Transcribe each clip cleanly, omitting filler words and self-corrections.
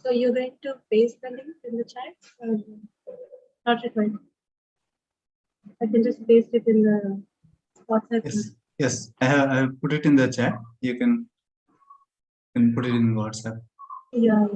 So you're going to paste the link in the chat? Not required. I can just paste it in the WhatsApp. Yes, yes. I have put it in the chat. You can put it in WhatsApp. Yeah.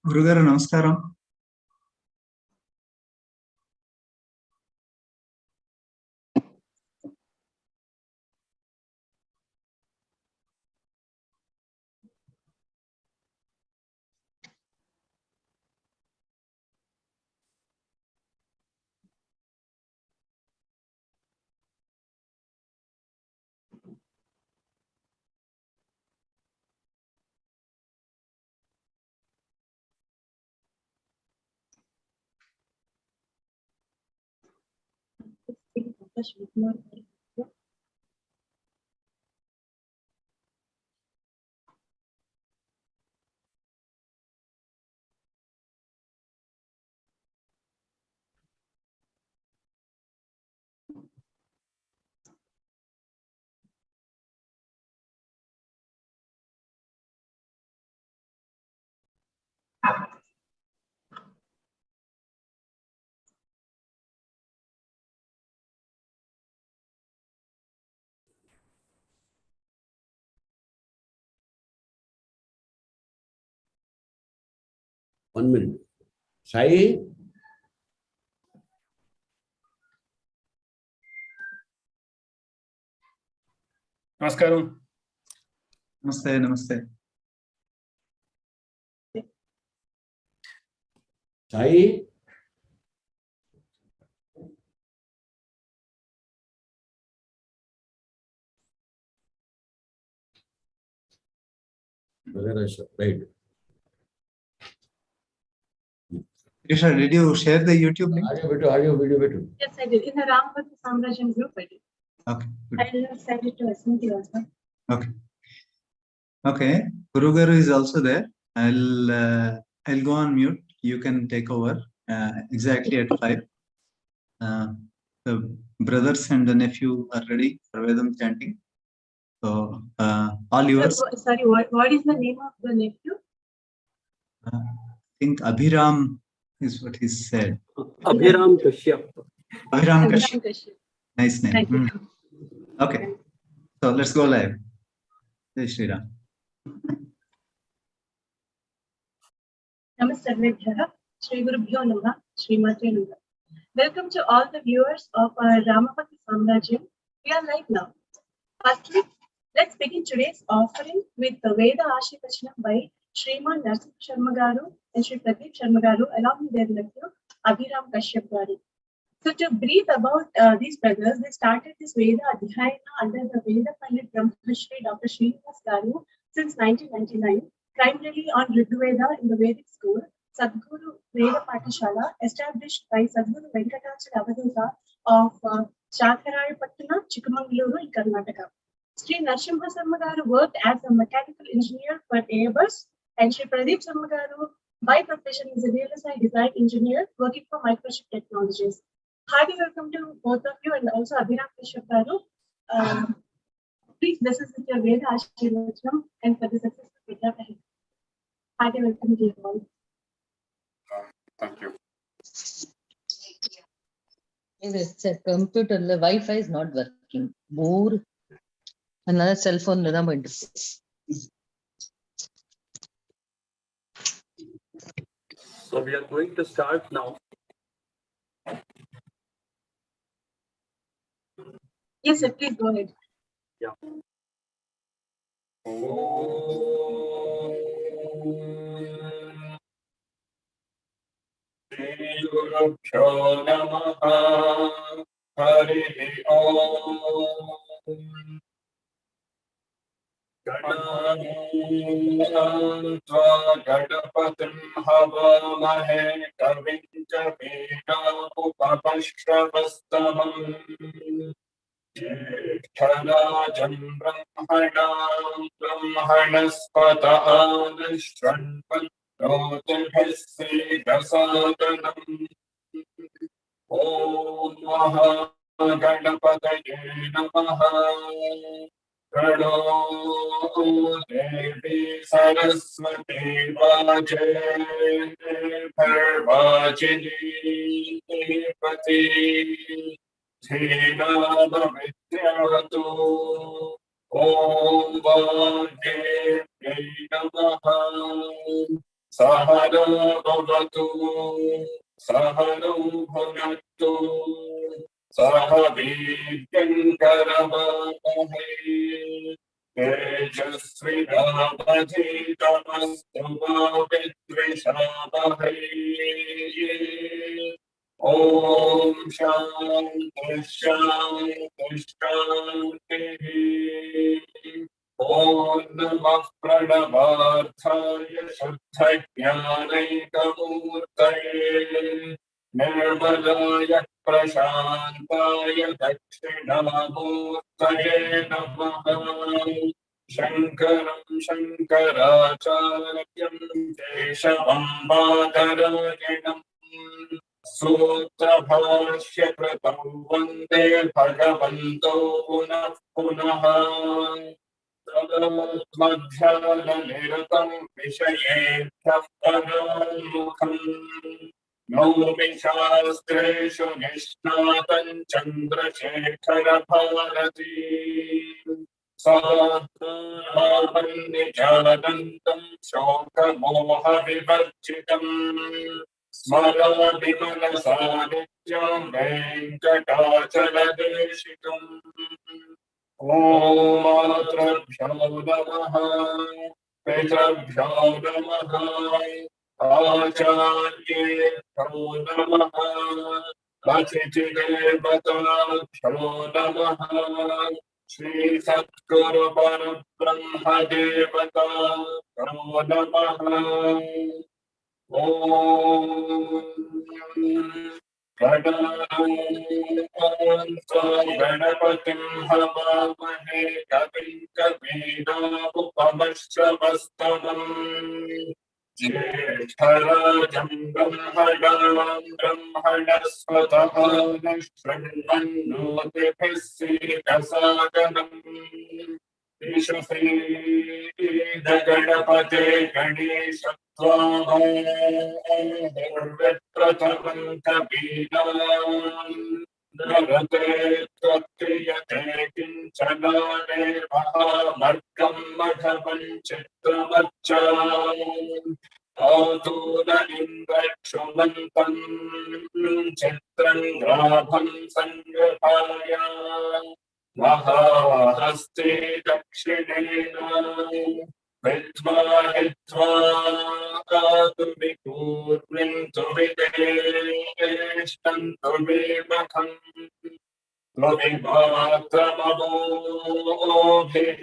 Gurugaru, namaskaram. One minute. Sai? Namaskaram. Namaste, namaste. Sai? Right. Risha, did you share the YouTube link? Audio, video. Yes, I did. In the rAma sAmrAjyam group, I did. Okay. Good. I will send it to Asmiti also. Okay. Okay. Gurugaru is also there. I'll go on mute. You can take over exactly at 5. The brothers and the nephew are ready for Vedam chanting. So all yours. Sorry, what is the name of the nephew? I think Abhiram is what he said. Abhiram Kashyap. Abhiram Kashyap. Kashyap. Nice name. Thank you. Okay. So let's go live. Jai Shri Ram. Namaste, sAmrAjyam. Shri Gurubhyo Namah. Shri Matre Namah. Welcome to all the viewers of our rAma sAmrAjyam. We are live now. Firstly, let's begin today's offering with the Veda Ashirvachanam by Sriman Narsimha Sharma Garu and Sri Pradeep Sharma Garu along with their nephew Abhiram Kashyap Garu. So to brief about these brothers, they started this Veda adhyAtmam under the Veda Pandit Brahmashri Dr. Srinivas Garu since 1999, primarily on Rigveda in the Vedic school. Sadguru Veda Pathashala, established by Sadguru Venkatacharya Avadhuta of Shakarayapatna, Chikkamangaluru in Karnataka. Sri Narsimha Sharma Garu worked as a mechanical engineer for Airbus, and Sri Pradeep Sharma Garu by profession is a real estate design engineer working for Microchip Technologies. Hearty welcome to both of you and also Abhiram Kashyap Garu. Please bless us with your Veda Ashirvachanam and for the successful Veda ahead. Hearty welcome to you all. Thank you. It's a computer, the Wi-Fi is not working. More another cell phone. So we are going to start now. Yes, sir, please go ahead. Yeah. Shri Gurubhyo Namaha. Hari Om. Ganapatim Havamahe Kavim Kavita Upapashravastamam ज्येष्ठराजं ब्रह्मणस्पत आनश्वन्वन्नोतिभिः सीदसादनम् ॐ महागणपतये नमः। प्रणो देवी सरस्वती वाजे भर्वाचिनी धीनामविद्यावतु। ॐ वाग्देव्यै नमः। सह no भवतु सह no भुनक्तु सह वीर्यङ्करवावहै तेजस्विनावधीतमस्तु मा विद्विषावहै। ॐ शान्ति शान्ति शान्तिः। ॐ नमः प्रणवार्थाय शुद्धज्ञानैकमूर्तये निर्मलाय प्रशान्ताय दक्षिणामूर्तये नमः। शङ्करं शङ्कराचार्यं केशवं बादरायणम् सूत्रभाष्यकृतौ वन्दे भगवन्तौ पुनः पुनः। तदोत्मध्याननिरतं विषयेभ्यः पराङ्मुखम् नौमि शास्त्रेषु निष्णातं चन्द्रशेखरभारती साधनावन्निजानन्तं शोकमोहविवर्जितम् स्मरामि मनसा नित्यं वेङ्कटाचलदेशिकम्। ॐ मातृभ्यो नमः पितृभ्यो नमः आचार्येभ्यो नमः अतिथिदेवताभ्यो नमः श्री सद्गुरु परब्रह्मदेवताभ्यो नमः। ॐ गणपतिं हवामहे कविं कवीनामुपमश्रवस्तमम् ज्येष्ठराजं ब्रह्मणस्पत आनश्वन्वन्नोतिभिः सीदसादनम् गणपते गणेश प्रथमं कवीनाम् नरते त्वत्क्रियते किञ्चनाने महामर्गं मघवं चित्रमच्चाम् आतूर इन्द्रक्षुमन्तं चित्रं ग्राभं सङ्गृहाय महाहस्ते दक्षिणेन विद्वाहित्वा विपूर्विन्तु विदेष्टन्तु विमखम् त्वविमात्रमवोभिः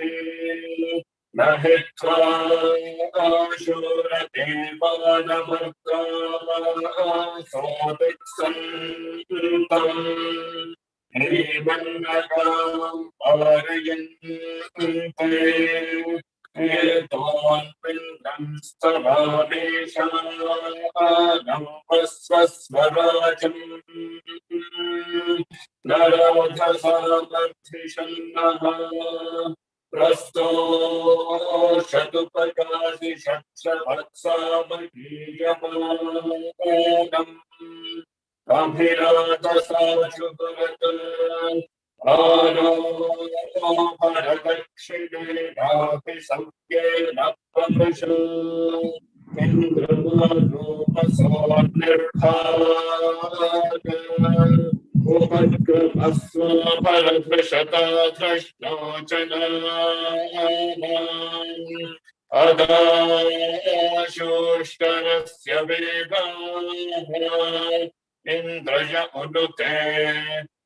न हित्वा शूरदेवानमर्गा सोऽतिक्सन्तम् हेमन्नगां पारयन्ते एतोऽन्विन्दं स्तवादेशानं वस्वस्वराजम् नरोधसामर्थिषन्नः प्रस्तोषदुपकाशि शक्षवत्सामकीयमानम् अभिरातसाचुभरत आनो भरदक्षिणे नापि सव्येन प्रमृशो इन्द्रमानोपसोऽनिर्भाग उपक्रमस्वभरदृशता धृष्णोचनानाम् अदाशोष्टरस्य वेगाः इन्द्रय उनुते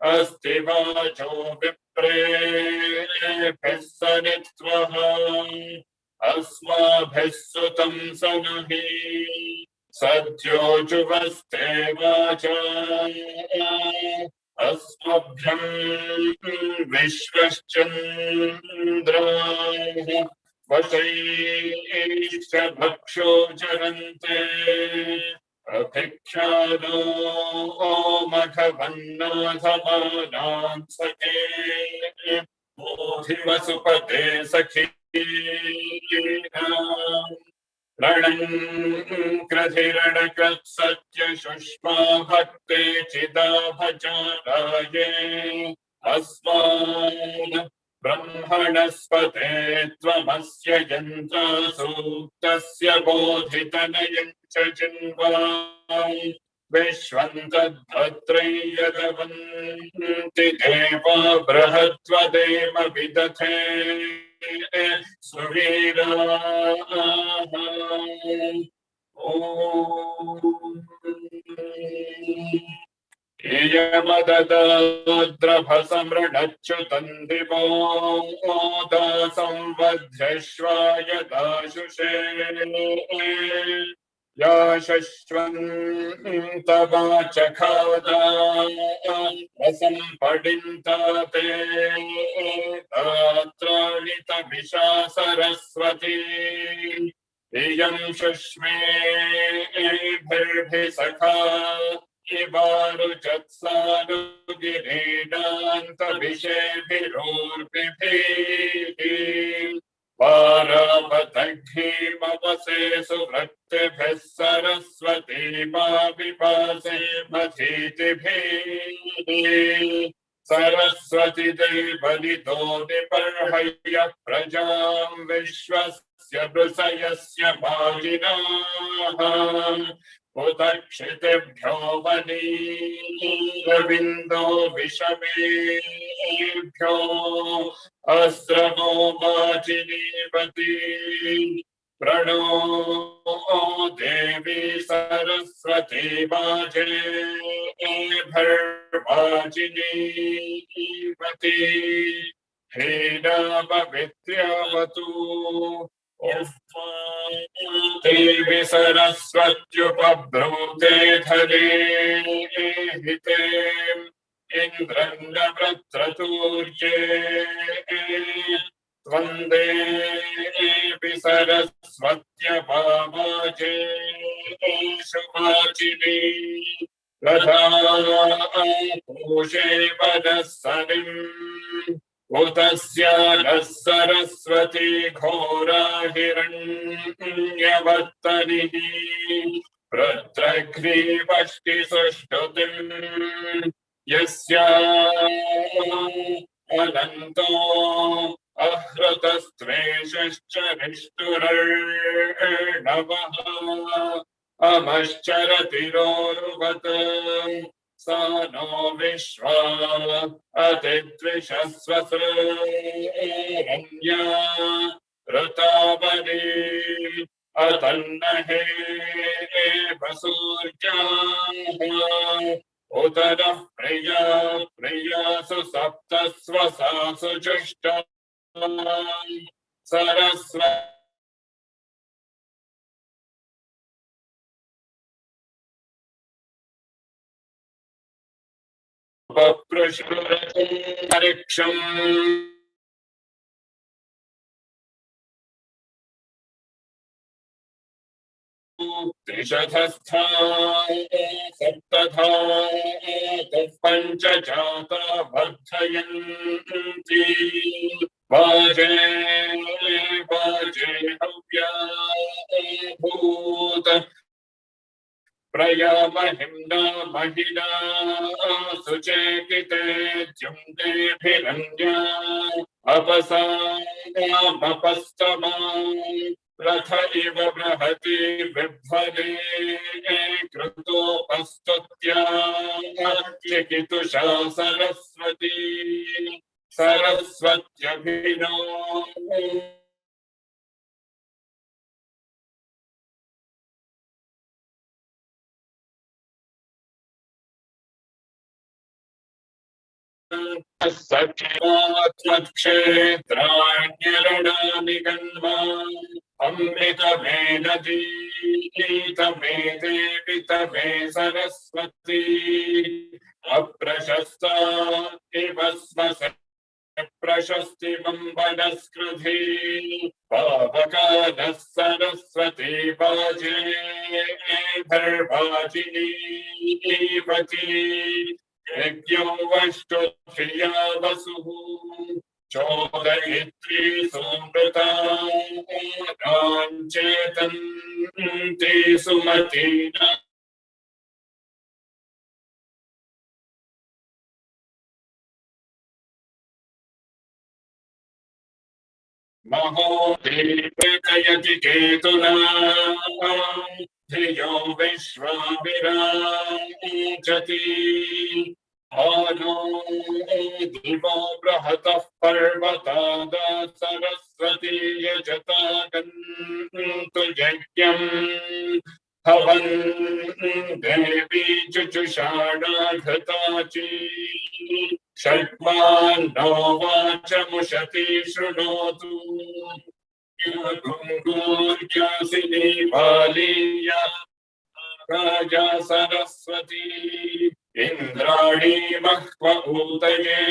अस्ति वाचो विप्रेभिः सनित्वः अस्माभिः सुतं सनहि सद्यो जुवस्ते वाचा अस्मभ्यं विश्वश्चन्द्राः वशैश्च भक्षो चरन्ते अभिख्यानो मघवन्नाथमानां सखे बोधिवसुपते सखीनाम् रणङ्क्रधिरणकृत्सत्य शुष्मा भक्ते चिदाभचाराये अस्मान् ब्रह्मणस्पते त्वमस्य यन्त्रा सूक्तस्य बोधितनयं च जिन्वाम् विश्वन्तद्भद्रैयदवन्ति देवा बृहत्वदेव विदथे सुवीराः इयमदद्रभसमृणच्युतं दिवो दासंवध्यश्वाय दाशुषे याशश्वन्तवाचखादा रसंपडिन्ता ते दात्राणितविशा सरस्वती इयं शुष्मेभिर्भिसखा इवारुजत्सानुगिरीडान्तविषेभिरोर्भिभिः पारावतघ्नीमवसे सुभक्तिभिः सरस्वती मा विपासे मधीतिभिः सरस्वती देवलितो निपर्हय प्रजां विश्वस्य वृषयस्य माजिनाः उदक्षितेभ्यो वनीरविन्दो विषमेभ्यो अस्रवो वाचिनीवती प्रणो देवी सरस्वती वाजेभिर्वाचिनीवती हीनापवित्र्यावतु देवी सरस्वत्युपब्रूते धरे हिते इन्द्रन्नवृत्रतूर्ये त्वन्देवी सरस्वत्यपावाजे शुभाचिनी तथा पूषे वनस्सरिम् उतस्या नः सरस्वती घोरा हिरण्यवर्तनिः प्रत्रघ्नीवष्टि सुष्ठुतिम् यस्या अनन्तो अहृतस्त्वेषश्च निष्ठुरर्णवः अमश्चरतिरोरुवत् सा नो विश्वा अतिद्विषस्वसृरण्या ऋतावनी अतन्नहे वसूर्याः उदरः प्रिया प्रियासु सप्तस्वसासु जुष्टा सरस्वती पप्रशुररिक्षम् त्रिशतस्था सप्तधा पञ्च जाता वर्धयन्ति वाजे वाजे हव्या भूत प्रयामहिम्ना महिला सुचेकिते द्युम्नेभिरन्या अपसामपस्तमा रथ इव बृहति बिभ्वरे कृतोपस्तुत्या चिकितुषा सरस्वती सरस्वत्यभिनो सख्यात्मत्क्षेत्राण्यरणानि गन्वा अमृतमेनदीतमे देवि तमे सरस्वती अप्रश प्रशस्ता इव स्मस प्रशस्तिमं वनस्कृधि पावकानः सरस्वती वाजे धर्वाजिनी यज्ञो वष्टु धिया वसुः चोदयित्री सोमृता चेतन्ति सुमतीना महोदीपयति केतुना धियो विश्वाविराजति आनो दिवो बृहतः पर्वतादा सरस्वती यजता गन्तु यज्ञम् हवन् देवी जुजुषाणाघृताची षड्मानो वाचमुशती शृणोतु गुङ्गूर्यासिनी बालीया राजा सरस्वती इन्द्राणी मह्व ऊतये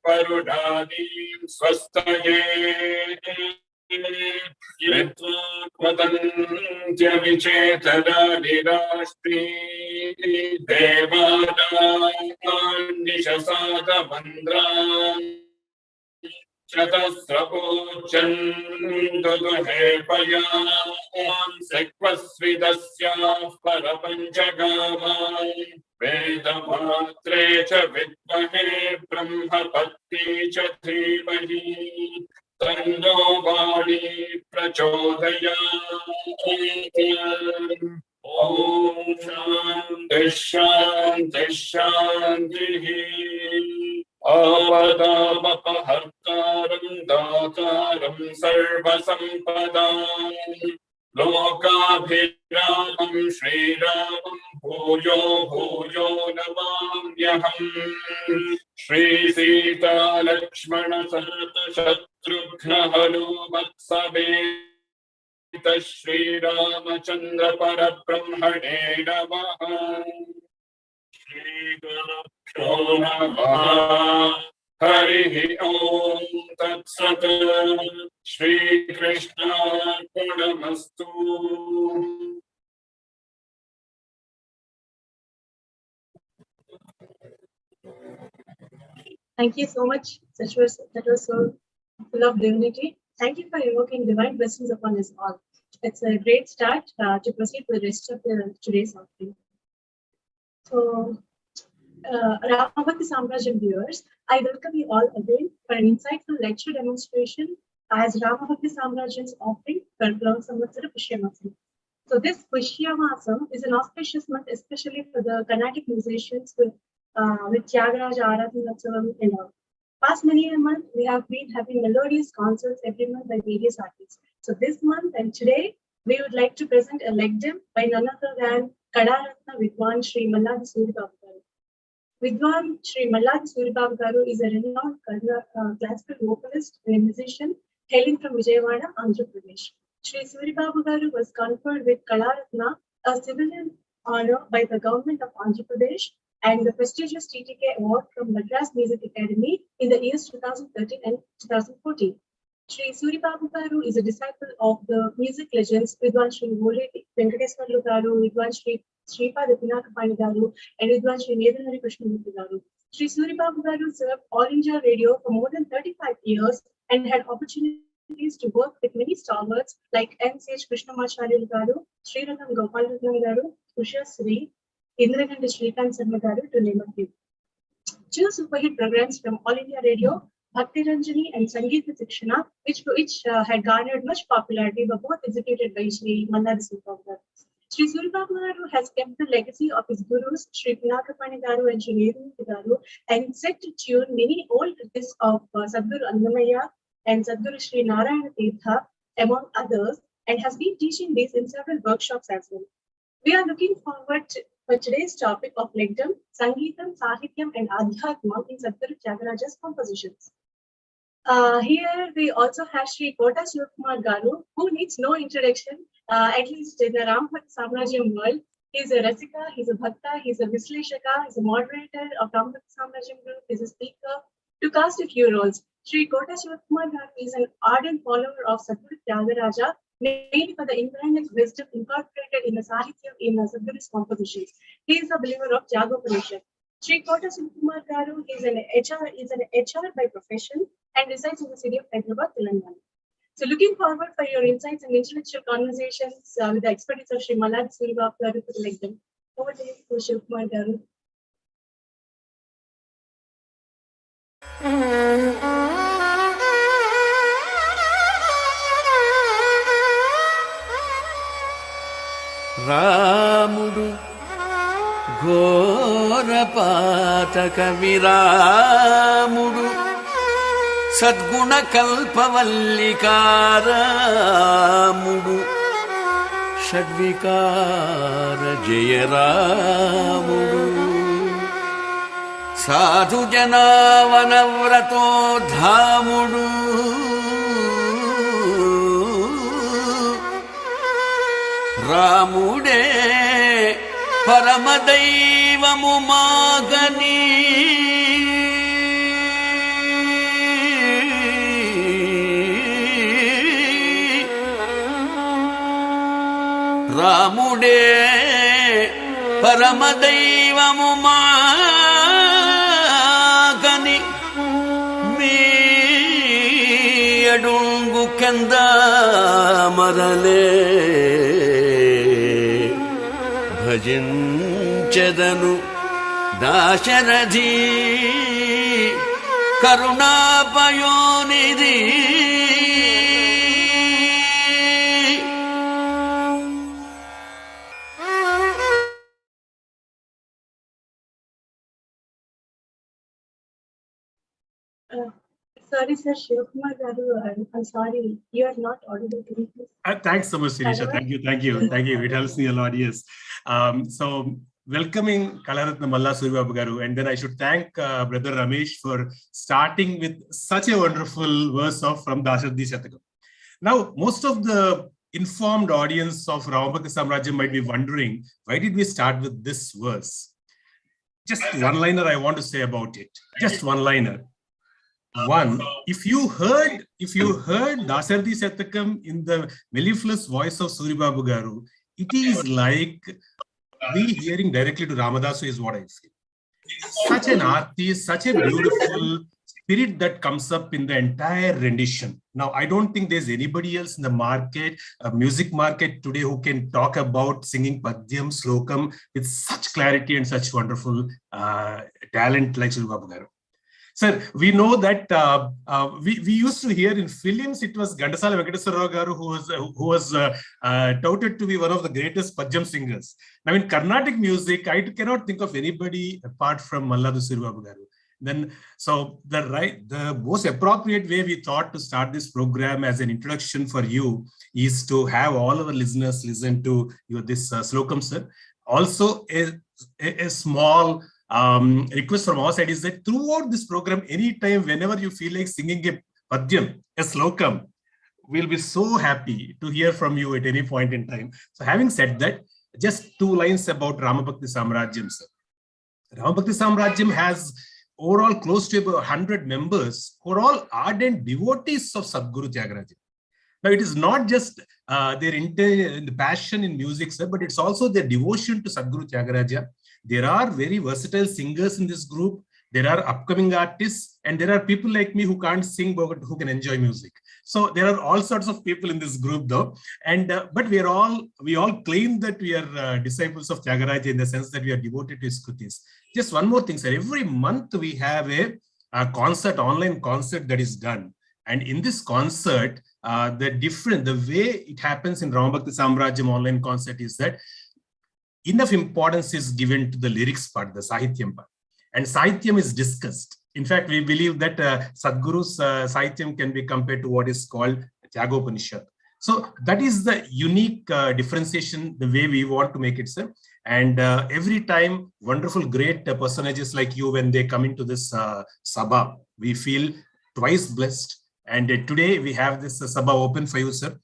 वरुणानीं स्वस्तये वदन्त्यविचेतनानि राष्ट्री देवानान्निशसादमन्द्रान् चतस्रपूजन्तुदुहे पयान् सेक्वस्विदस्याः परपञ्चगामान् वेदमात्रे च विद्महे ब्रह्मपत्नी च धीमहि तन्नो वाणी प्रचोदयात् ॐ शान्तिः शान्तिः शान्तिः आपदामपहर्तारं दातारं सर्वसम्पदां लोकाभिरामं श्रीरामं भूयो भूयो नमाम्यहम् श्रीसीता लक्ष्मण भरत शत्रुघ्न हनुमत्समेत श्रीरामचन्द्र परब्रह्मणे नमः। श्रीगुरुभ्यो नमः। हरिः ॐ तत्सत्। श्रीकृष्णार्पणमस्तु। Thank you so much. That was so full of divinity. Thank you for invoking divine blessings upon us all. It's a great start to proceed with the rest of today's offering. So, Rama Bhakti sAmrAjyam viewers, I welcome you all again for an insightful lecture demonstration as Rama Bhakti sAmrAjyam's offering for Long Samvatsara Pushyamasam. So this Pushyamasam is an auspicious month, especially for the Carnatic musicians with thyAgarAja, ArAdhana and all. Past many a month, we have been having melodious concerts every month by various artists. So this month and today, we would like to present a lecdem by none other than kaLaratna Vidwan Sri Malladi Suribabu. Vidwan Sri Malladi Suribabu is a renowned classical vocalist and musician hailing from Vijayawada, Andhra Pradesh. Sri Suribabu was conferred with kaLaratna, a civilian honor by the government of Andhra Pradesh, and the prestigious TTK award from Madras Music Academy in the years 2013 and 2014. Sri Suribabu is a disciple of the music legends Vidwan Sri Venkateswarlu Garu, Vidwan Sri Sripada Pinakapani Garu, and Vidwan Sri Nedanari Krishnamurthy Garu. Sri Suribabu served All India Radio for more than 35 years and had opportunities to work with many stalwarts like N.C.H. Krishnamacharya Garu, Sri Radham Gopalatnam Garu, Usha Sri, Indraganda Shrikant Sarma Garu, to name a few. Two superhit programs from All India Radio, Bhakti Ranjani and Sangeeta Shikshana, which had garnered much popularity, were both executed by Sri Malladi Suribabu. Sri Suribabu has kept the legacy of his gurus, Sri Pinakapani Garu and Sri Nedanari Garu, and set to tune many old hits of Sadguru Annamaya and Sadguru Sri Narayana Tirtha, among others, and has been teaching these in several workshops as well. We are looking forward for today's topic of lecdem, sangItam, sAhityam, and adhyAtmam in Sadguru thyAgarAja's compositions. Here we also have Sri Kota Shivakumar Garu, who needs no introduction, at least in the Rama Bhakti sAmrAjyam world. He's a Rasika, he's a Bhakta, he's a Visleshaka, he's a moderator of Rama Bhakti sAmrAjyam group, he's a speaker. To cast a few roles, Sri Kota Shivakumar Garu is an ardent follower of sadguru thyAgarAja, made for the infinite wisdom incorporated in the sAhityam in Sadguru's compositions. He is a believer of thyAgarAja. Sri Kota Shivakumar Garu is an HR by profession and resides in the city of Hyderabad, Telangana. So looking forward for your insights and intellectual conversations with the expertise of Sri Malladi Suribabu Garu for the lecdem. Over to you, Shivakumar Garu. రాముడు ఘోరపాతక విరాముడు సద్గుణ కల్పవల్లికారాముడు షడ్వికార జయరాముడు సాధు జనావనవ్రతోద్ధాముడు రాముడే పరమదైవము మాగని రాముడే పరమదైవము మాగని మీ అడుంగు కింద మరలే భజించెదను Dasarathi కరుణాపయోనిధి Sorry, sir, Shivakumar Garu, I'm sorry, you are not audible to me. Thanks so much, Sirisha. Thank you. It helps me a lot, yes. So, welcoming kaLaratna Malladi Suribabu Garu, and then I should thank Brother Ramesh for starting with such a wonderful verse from Dasharatha Shatakam. Now, most of the informed audience of Rama Bhakti sAmrAjyam might be wondering, why did we start with this verse? Just one-liner I want to say about it. Just one-liner. One, if you heard Dasharatha Shatakam in the mellifluous voice of Suribabu Garu, it is like we hearing directly to Ramadasu is what I feel. Such an artist, such a beautiful spirit that comes up in the entire rendition. Now, I don't think there's anybody else in the market, music market today, who can talk about singing Padhyam, Slokam with such clarity and such wonderful talent like Suribabu Garu. Sir, we know that we used to hear in films, it was Gandasala Venkateswara Garu who was touted to be one of the greatest Padhyam singers. Now, in Carnatic music, I cannot think of anybody apart from Malladi Suribabu Garu. Then, so the most appropriate way we thought to start this program as an introduction for you is to have all our listeners listen to this Slokam, sir. Also, a small request from our side is that throughout this program, anytime, whenever you feel like singing a Padhyam, a Slokam, we'll be so happy to hear from you at any point in time. So having said that, just 2 lines about Rama Bhakti sAmrAjyam, sir. Rama Bhakti sAmrAjyam has overall close to about 100 members who are all ardent devotees of Sadguru thyAgarAja. Now, it is not just their passion in music, sir, but it's also their devotion to Sadguru thyAgarAja. There are very versatile singers in this group. There are upcoming artists, and there are people like me who can't sing but who can enjoy music. So there are all sorts of people in this group, though. And but we all claim that we are disciples of thyAgarAja in the sense that we are devoted to his kritis. Just one more thing, sir. Every month we have a concert, online concert that is done. And in this concert, the way it happens in Rama Bhakti sAmrAjyam online concert is that enough importance is given to the lyrics part, the sAhityam part. And sAhityam is discussed. In fact, we believe that Sadguru's sAhityam can be compared to what is called Tyagopanishad. So that is the unique differentiation, the way we want to make it, sir. And every time, wonderful, great personages like you, when they come into this Sabha, we feel twice blessed. And today we have this Sabha open for you, sir.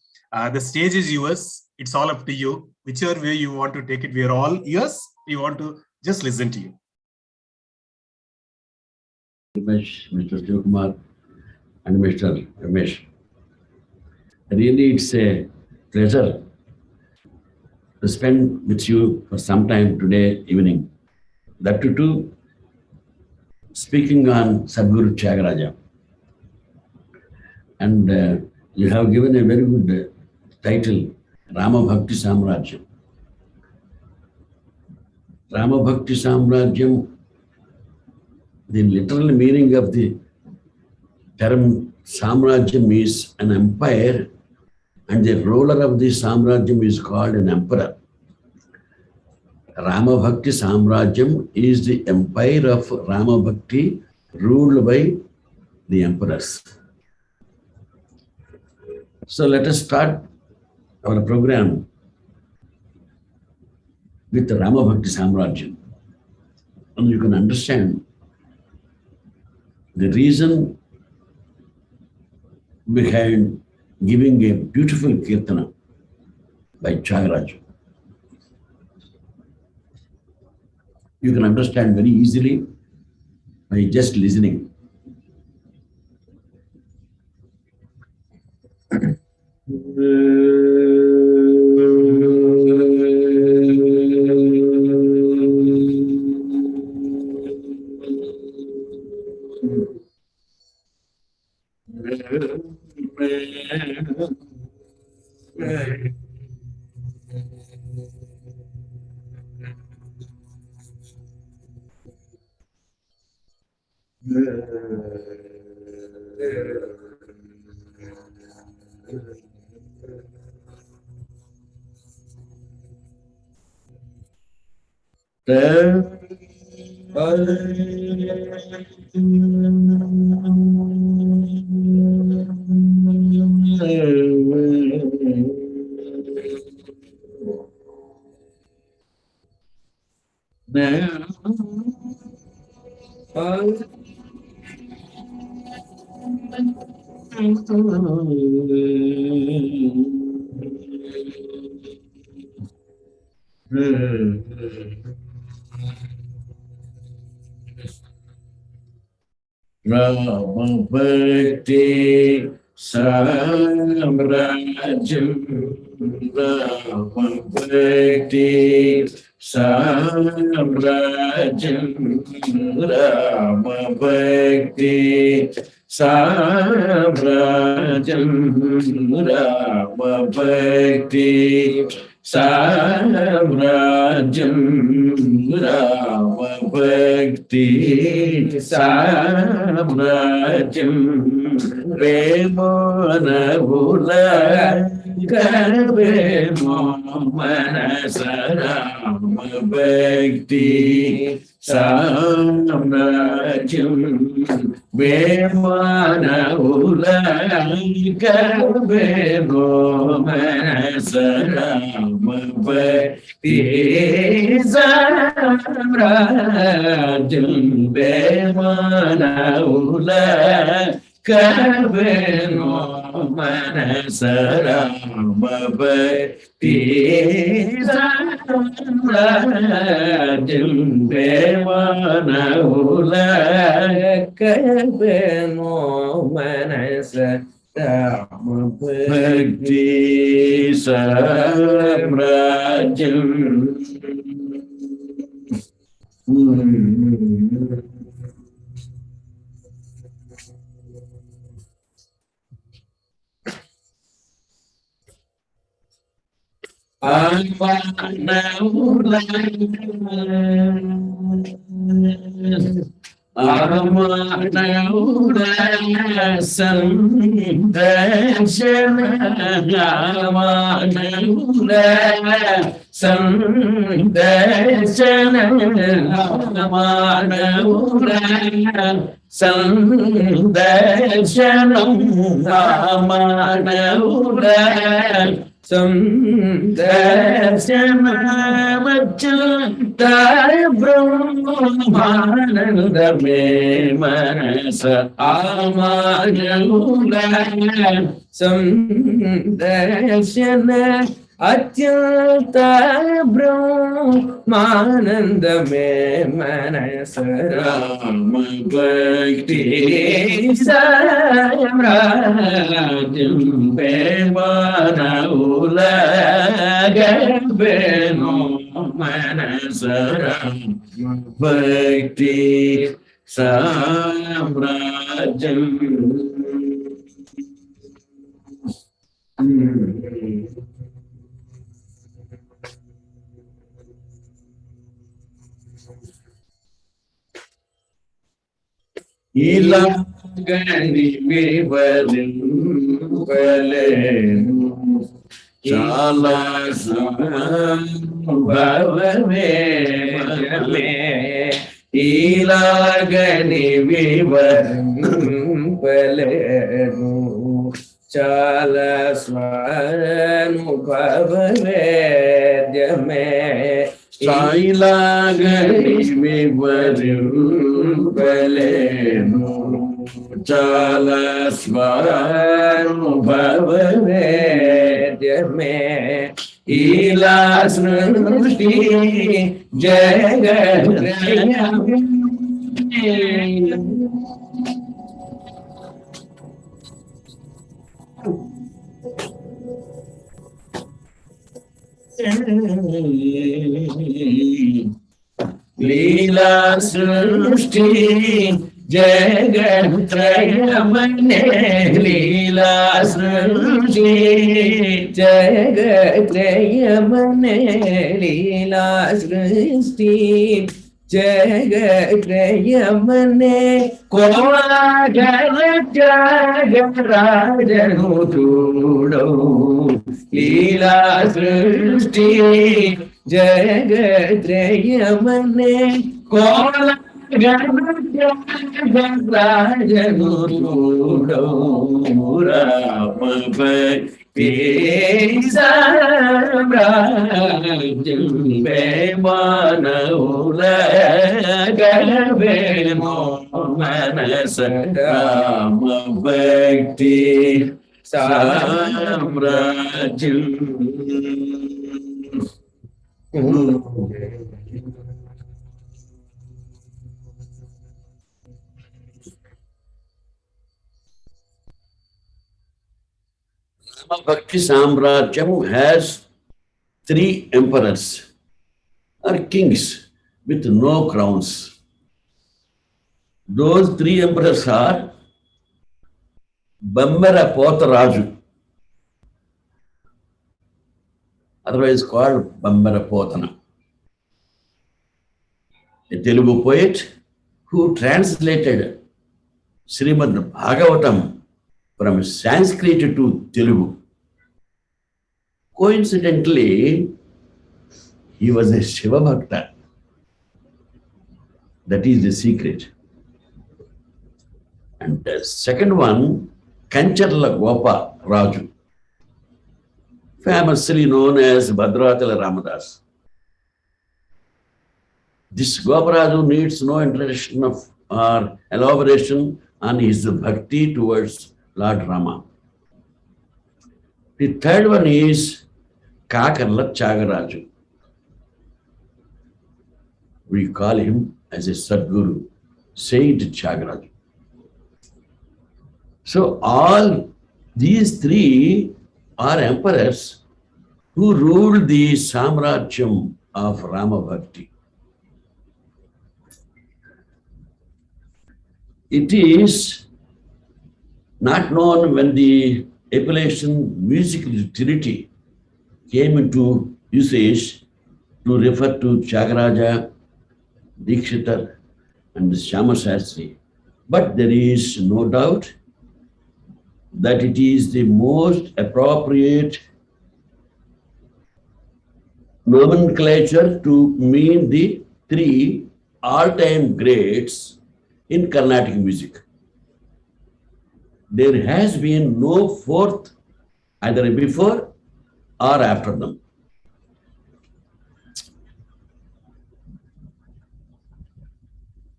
The stage is yours. It's all up to you. Whichever way you want to take it, we are all ears. We want to just listen to you. Mr. Shivakumar and Mr. Ramesh. Really, it's a pleasure to spend with you for some time today evening. That too, speaking on Sadguru thyAgarAja. And you have given a very good title, rAma Bhakti sAmrAjyam. rAma Bhakti sAmrAjyam, the literal meaning of the term sAmrAjyam is an empire, and the ruler of the sAmrAjyam is called an emperor. rAma Bhakti sAmrAjyam is the empire of rAma Bhakti ruled by the emperors. So let us start our program with the rAma Bhakti sAmrAjyam. And you can understand the reason behind giving a beautiful kirtana by thyAgarAja. You can understand very easily by just listening. rAma Bhakti sAmrAjyam, rAma Bhakti sAmrAjyam, rAma Bhakti sAmrAjyam, rAma Bhakti sAmrAjyam, rAma Bhakti sAmrAjyam, Remona Vula Karvemo Manasa, rAma Bhakti sAmrAjyam, Remona Vula Karvemo Manasa, rAma Bhakti sAmrAjyam, Remona Vula Karvemo Manasa, rAma Bhakti sAmrAjyam, Remona Vula Karvemo Manasa, rAma Bhakti sAmrAjyam. Samdarshanamatchantaya brahmanandame manasa amananda samdarshana अत्यंत ब्रह्मानंद में मनस राम भक्ति साम्राज्यम पे बनउलग बेनो मनस राम भक्ति साम्राज्यम. Ilagani vivarin valenu chala sambhavame ilagani vivarin valenu chala sambhavame Sailagani vivarim valenu chala svanubhavavedyame ila srushti jagadayame. Leela Srushti Jagatrayamane Leela Srushti Jagatrayamane Leela Srushti Jagatrayamane kaLaratna thyAgarAja Nutudo Leela Srushti Jagatrayamane kaLaratna thyAgarAja Nutudo rAma bhakti sAmrAjyam pe banउलग बेनो मनस rAma bhakti sAmrAjyam. Bhakti sAmrAjyam has 3 emperors or kings with no crowns. Those 3 emperors are Bambara otherwise called Bambara, a Telugu poet who translated Srimad Bhagavatam from Sanskrit to Telugu. Coincidentally, he was a Shiva Bhakta. That is the secret. And the second one, Kancharla Gopa Raju, famously known as Bhadratala Ramadas. This Goparaju needs no introduction or elaboration on his bhakti towards Lord Rama. The third one is thyAgarAja. We call him as a sadguru, Saint thyAgarAja. So all these 3 are emperors who ruled the sAmrAjyam of Rama Bhakti. It is not known when the appellation musical utility came into usage to refer to thyAgarAja, Dikshitar and Shyama Shastri. But there is no doubt that it is the most appropriate nomenclature to mean the 3 all-time greats in Carnatic music. There has been no 4th either before or after them.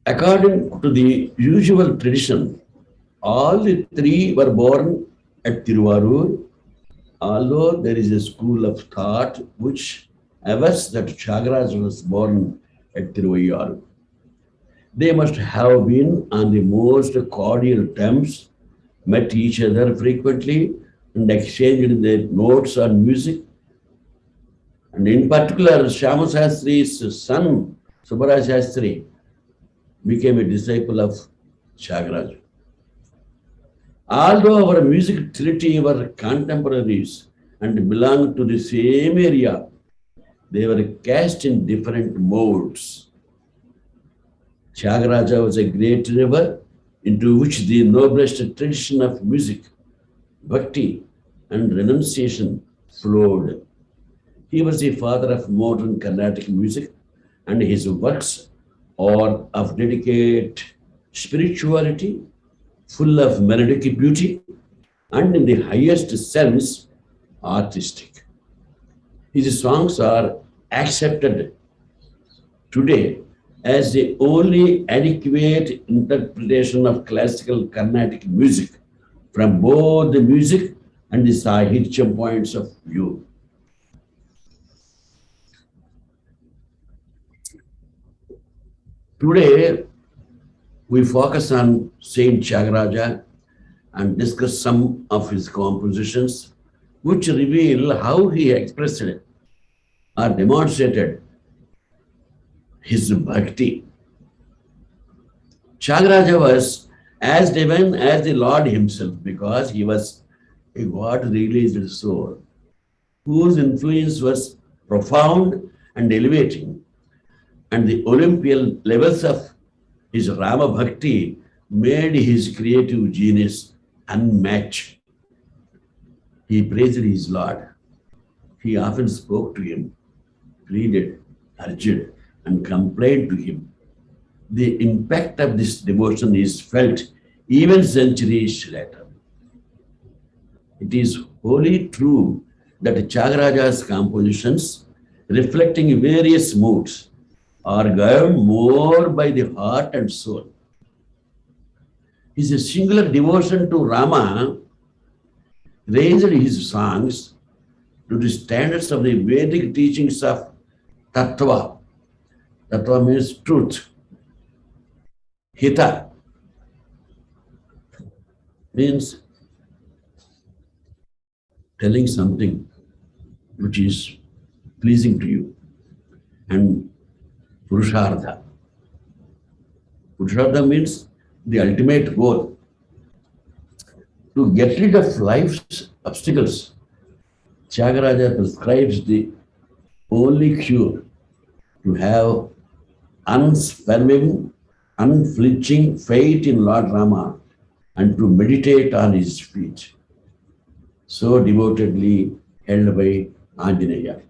According to the usual tradition, all the 3 were born at Tiruvarur although there is a school of thought which avers that thyAgarAja was born at Tiruvayyaru, they must have been on the most cordial terms, met each other frequently, and exchanged their notes on music. And in particular, Shyama Shastri's son, Subbaraj Shastri, became a disciple of thyAgarAja. Although our music trinity were contemporaries and belonged to the same area, they were cast in different modes. thyAgarAja was a great river into which the noblest tradition of music, bhakti, and renunciation flowed. He was the father of modern Carnatic music, and his works are of delicate spirituality, full of melodic beauty, and in the highest sense, artistic. His songs are accepted today as the only adequate interpretation of classical Carnatic music from both the music and the sAhityam points of view. Today, we focus on Saint thyAgarAja and discuss some of his compositions which reveal how he expressed or demonstrated his bhakti. thyAgarAja was as divine as the Lord himself because he was a God-realized soul whose influence was profound and elevating, and the Olympian levels of his rAma bhakti made his creative genius unmatched. He praised his Lord. He often spoke to him, pleaded, urged, and complained to him. The impact of this devotion is felt even centuries later. It is wholly true that thyAgarAja's compositions, reflecting various moods, are governed more by the heart and soul. His singular devotion to rAma raised his songs to the standards of the Vedic teachings of tattva. Tattva means truth. Hita means telling something which is pleasing to you. And Purushartha. Purushartha means the ultimate goal. To get rid of life's obstacles, thyAgarAja prescribes the only cure: to have unswerving, unflinching faith in Lord rAma and to meditate on his feet, so devotedly held by Anjaneya.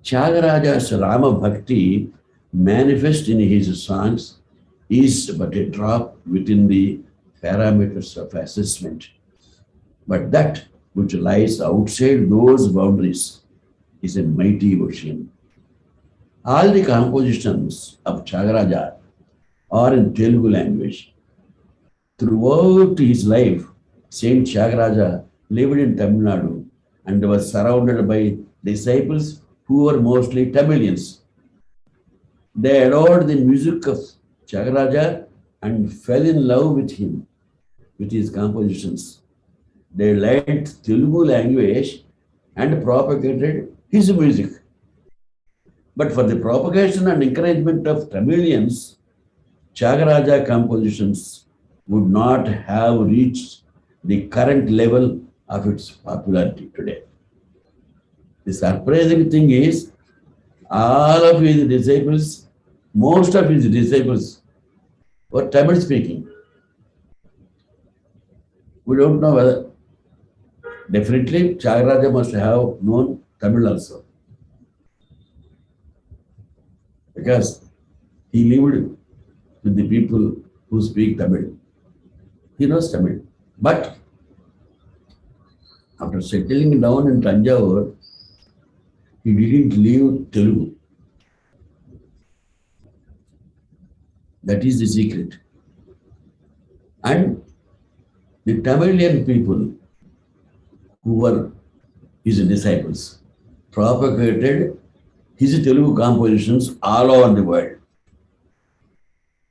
thyAgarAja's rAma bhakti manifest in his songs is but a drop within the parameters of assessment. But that which lies outside those boundaries is a mighty ocean. All the compositions of thyAgarAja are in Telugu language. Throughout his life, Saint thyAgarAja lived in Tamil Nadu and was surrounded by disciples who were mostly Tamilians. They adored the music of thyAgarAja and fell in love with him, with his compositions. They learned Telugu language and propagated his music. But for the propagation and encouragement of Tamilians, thyAgarAja compositions would not have reached the current level of its popularity today. The surprising thing is, all of his disciples, most of his disciples were Tamil speaking. We don't know whether, definitely thyAgarAja must have known Tamil also, because he lived with the people who speak Tamil. He knows Tamil. But after settling down in Tanjavur, he didn't leave Telugu. That is the secret. And the Tamilian people who were his disciples, propagated his Telugu compositions all over the world.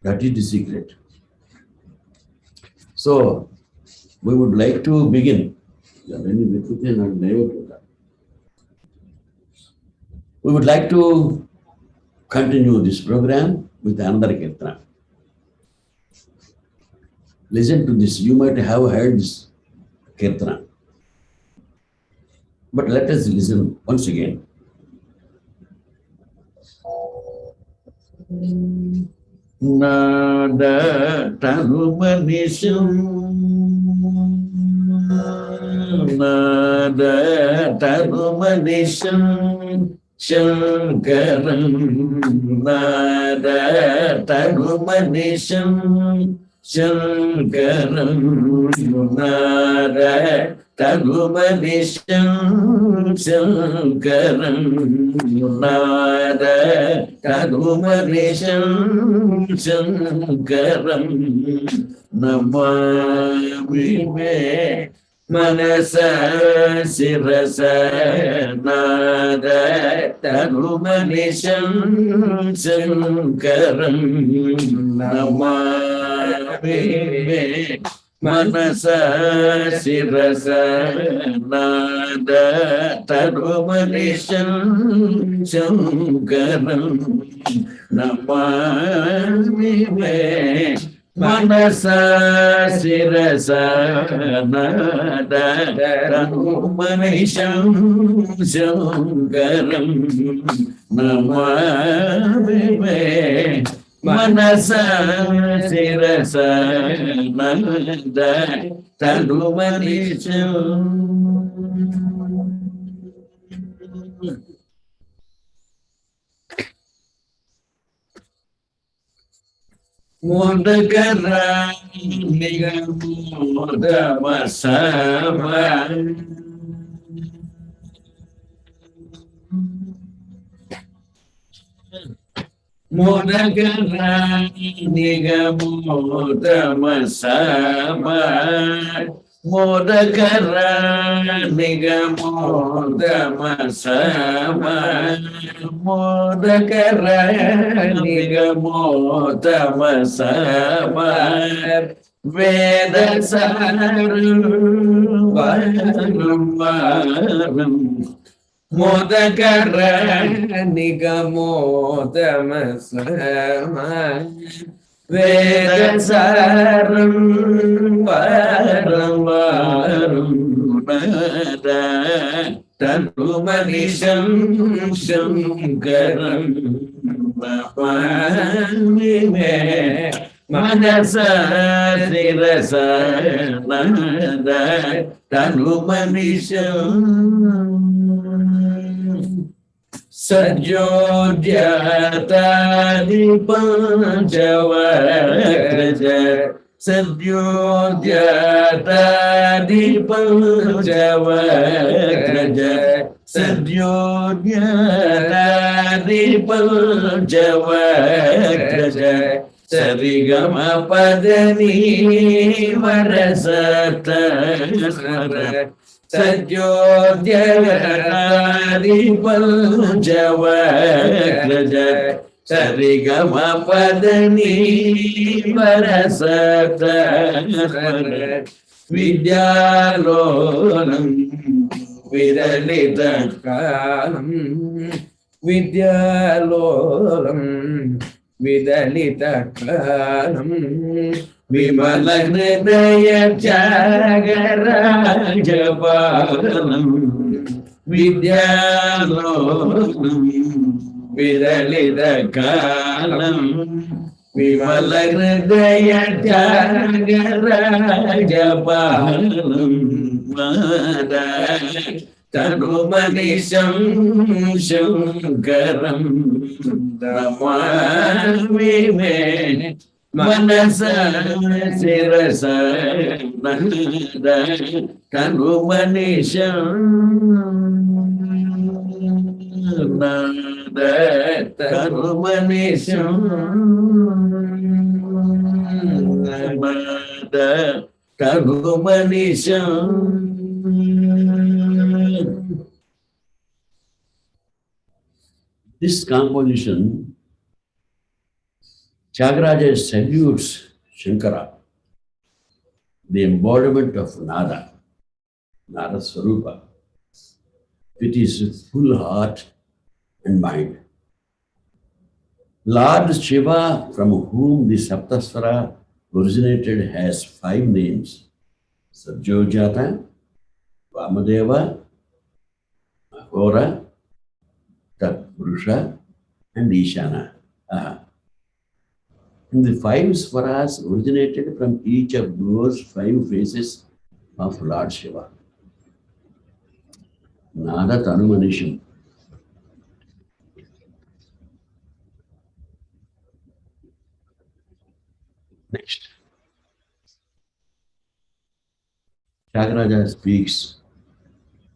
That is the secret. So, we would like to begin. We would like to continue this program with another kirtana. Listen to this. You might have heard this kirtana. But let us listen once again. Nada tanumanisham, nada tanumanisham, shankaram, nada tanumanisham, shankaram, nada tanumanisham, shankaram, nada tanumanisham, shankaram, namami me manasa sirasa, nada tanumanisham, shankaram, namami me manasa sirasa, nada tanumanisham, shankaram, namami me manasa sirasa, nada tanumanisham, shankaram, namami me manasa sirasa, nada tanumanisham. Modakara nigamodamasama, modakara nigamodamasama, modakara nigamodamasama, modakara nigamodamasama, vedasaram varam varam, modakara nigamodamasama, vedasaram varam varam, nada tanumanisham, shankaram, namami me manasa sirasa, nada tanumanisham. Sadyodhyatadi panchavakraja, sadyodhyatadi panchavakraja, sadyodhyatadi panchavakraja, sarigama padani varasata svara, sadyodhyatadi panchavakraja, sarigama padani varasata svara, vidyalolam viralita kalam, vidyalolam vidalita kalam, vimala hridaya thyAgarAja balam, vidyalolam vidalita kalam, vimala hridaya thyAgarAja balam, nada tanumanisham, shankaram, namami me manasa sirasa, nada tanumanisham, nada tanumanisham, nada tanumanisham. This composition, thyAgarAja salutes Shankara, the embodiment of Nada, Nada Swarupa, with his full heart and mind. Lord Shiva, from whom the Saptasvara originated, has 5 names: Satyojata, Vamadeva, Ahora, Tatpurusha, and Ishana. And the 5 Swaras originated from each of those 5 faces of Lord Shiva. Nada Tanumanisham. Next. thyAgarAja speaks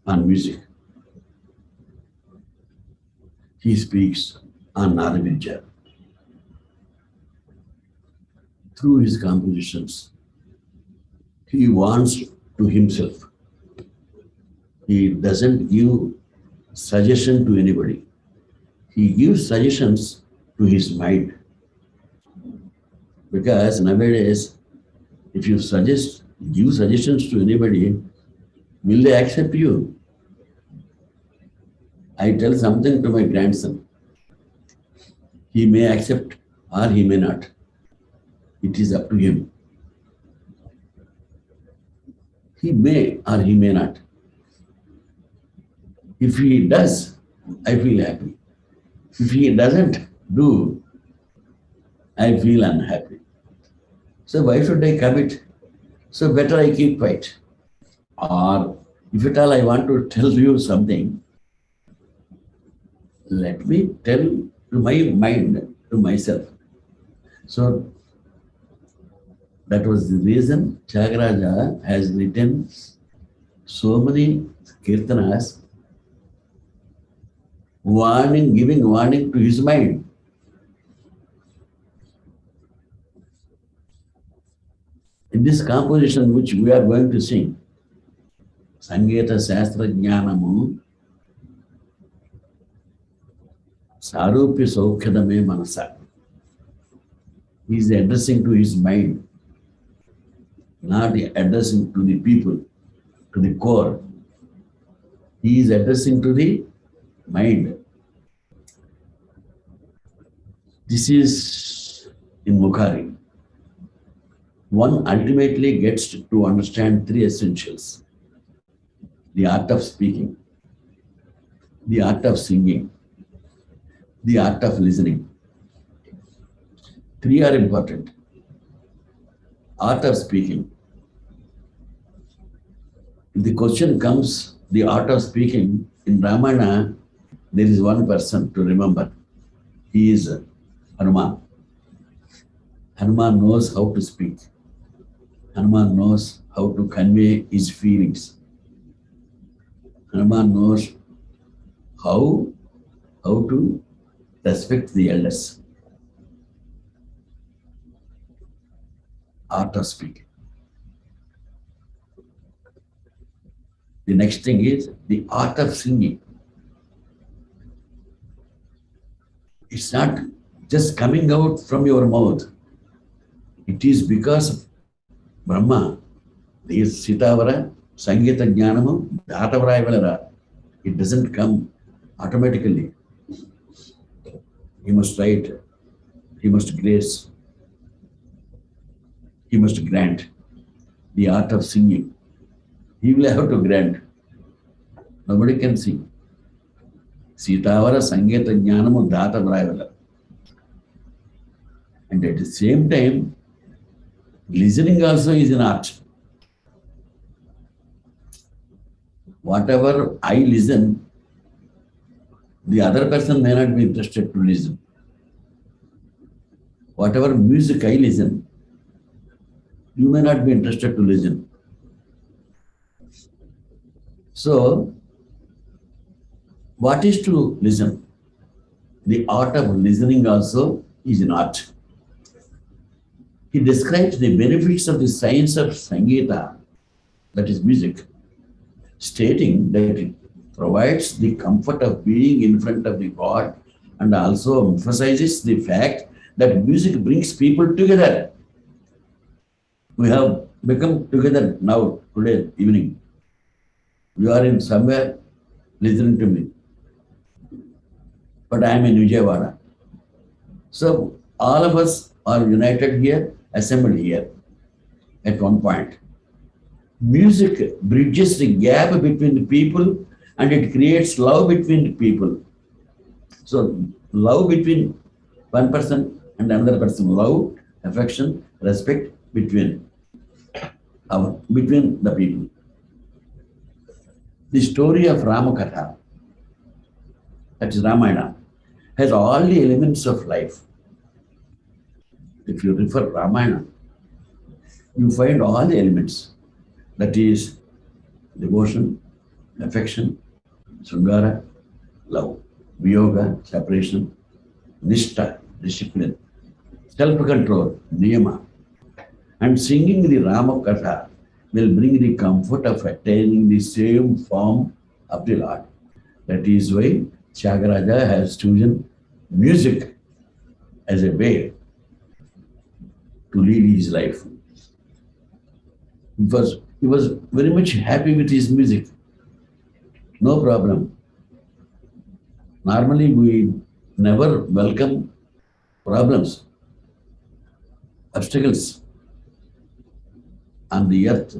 on music. He speaks on Nadavidya. Through his compositions, he wants to himself. He doesn't give suggestion to anybody. He gives suggestions to his mind. Because nowadays, if you give suggestions to anybody, will they accept you? I tell something to my grandson. He may accept or he may not. It is up to him. He may or he may not. If he does, I feel happy. If he doesn't do, I feel unhappy. So why should I commit? So better I keep quiet. Or if at all I want to tell you something, let me tell to my mind, to myself. So that was the reason thyAgarAja has written so many kirtanas, giving warning to his mind. In this composition which we are going to sing, Sangita sAmrAjyam Sarupya Saukhyadame Manasa. He is addressing to his mind, not addressing to the people, to the core. He is addressing to the mind. This is in Mukhari. One ultimately gets to understand 3 essentials: the art of speaking, the art of singing, the art of listening. 3 are important. Art of speaking. If the question comes, the art of speaking, in Ramayana, there is one person to remember. He is Hanuman. Hanuman knows how to speak. Hanuman knows how to convey his feelings. Hanuman knows how to respect the elders. Art of speaking. The next thing is the art of singing. It's not just coming out from your mouth. It is because of Brahma. There is Sitavara, Sangita Jnanamu, Dhatavara. It doesn't come automatically. He must write, he must grace, he must grant the art of singing. He will have to grant. Nobody can sing. Sitavara, Sangita Jnanamu, Dhatavara. And at the same time, listening also is an art. Whatever I listen, the other person may not be interested to listen. Whatever music I listen, you may not be interested to listen. So, what is to listen? The art of listening also is an art. He describes the benefits of the science of sangita, that is music, stating that it provides the comfort of being in front of the God and also emphasizes the fact that music brings people together. We have become together now, today evening. You are in somewhere listening to me, but I am in Vijayawada. So all of us are united here, assembled here at one point. Music bridges the gap between the people and it creates love between the people. So love between one person and another person, love, affection, respect between the people. The story of Rama Katha, that is Ramayana, has all the elements of life. If you refer Ramayana, you find all the elements. That is devotion, affection, sangara, love, viyoga, separation, nishtha, discipline, self-control, niyama. And singing the Rama Katha will bring the comfort of attaining the same form of the Lord. That is why thyAgarAja has chosen music as a way to lead his life. He was very much happy with his music. No problem. Normally we never welcome problems, obstacles on the earth.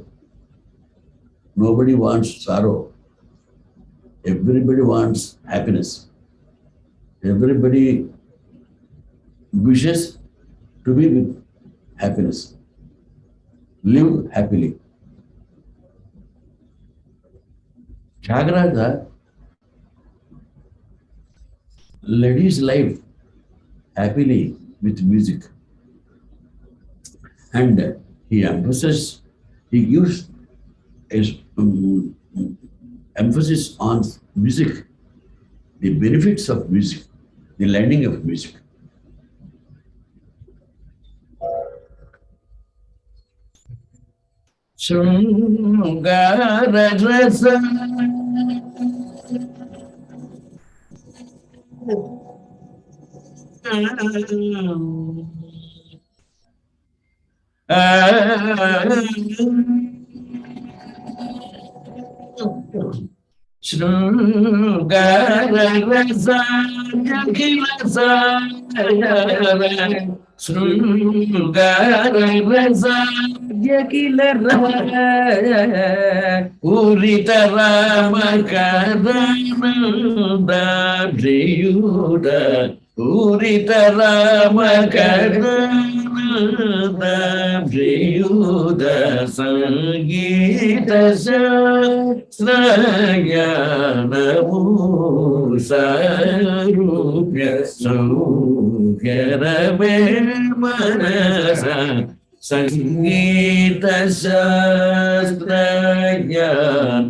Nobody wants sorrow. Everybody wants happiness. Everybody wishes to be with happiness. Live happily. thyAgarAja led his life happily with music. And he gives emphasis on music, the benefits of music, the learning of music. sangArAdhana sangArAdhana sangArAdhana Urita Rama Karananda Priyuda Urita Rama Karananda Priyuda sangItam sAmrAjyam sarupya manasa sangItam sAmrAjyam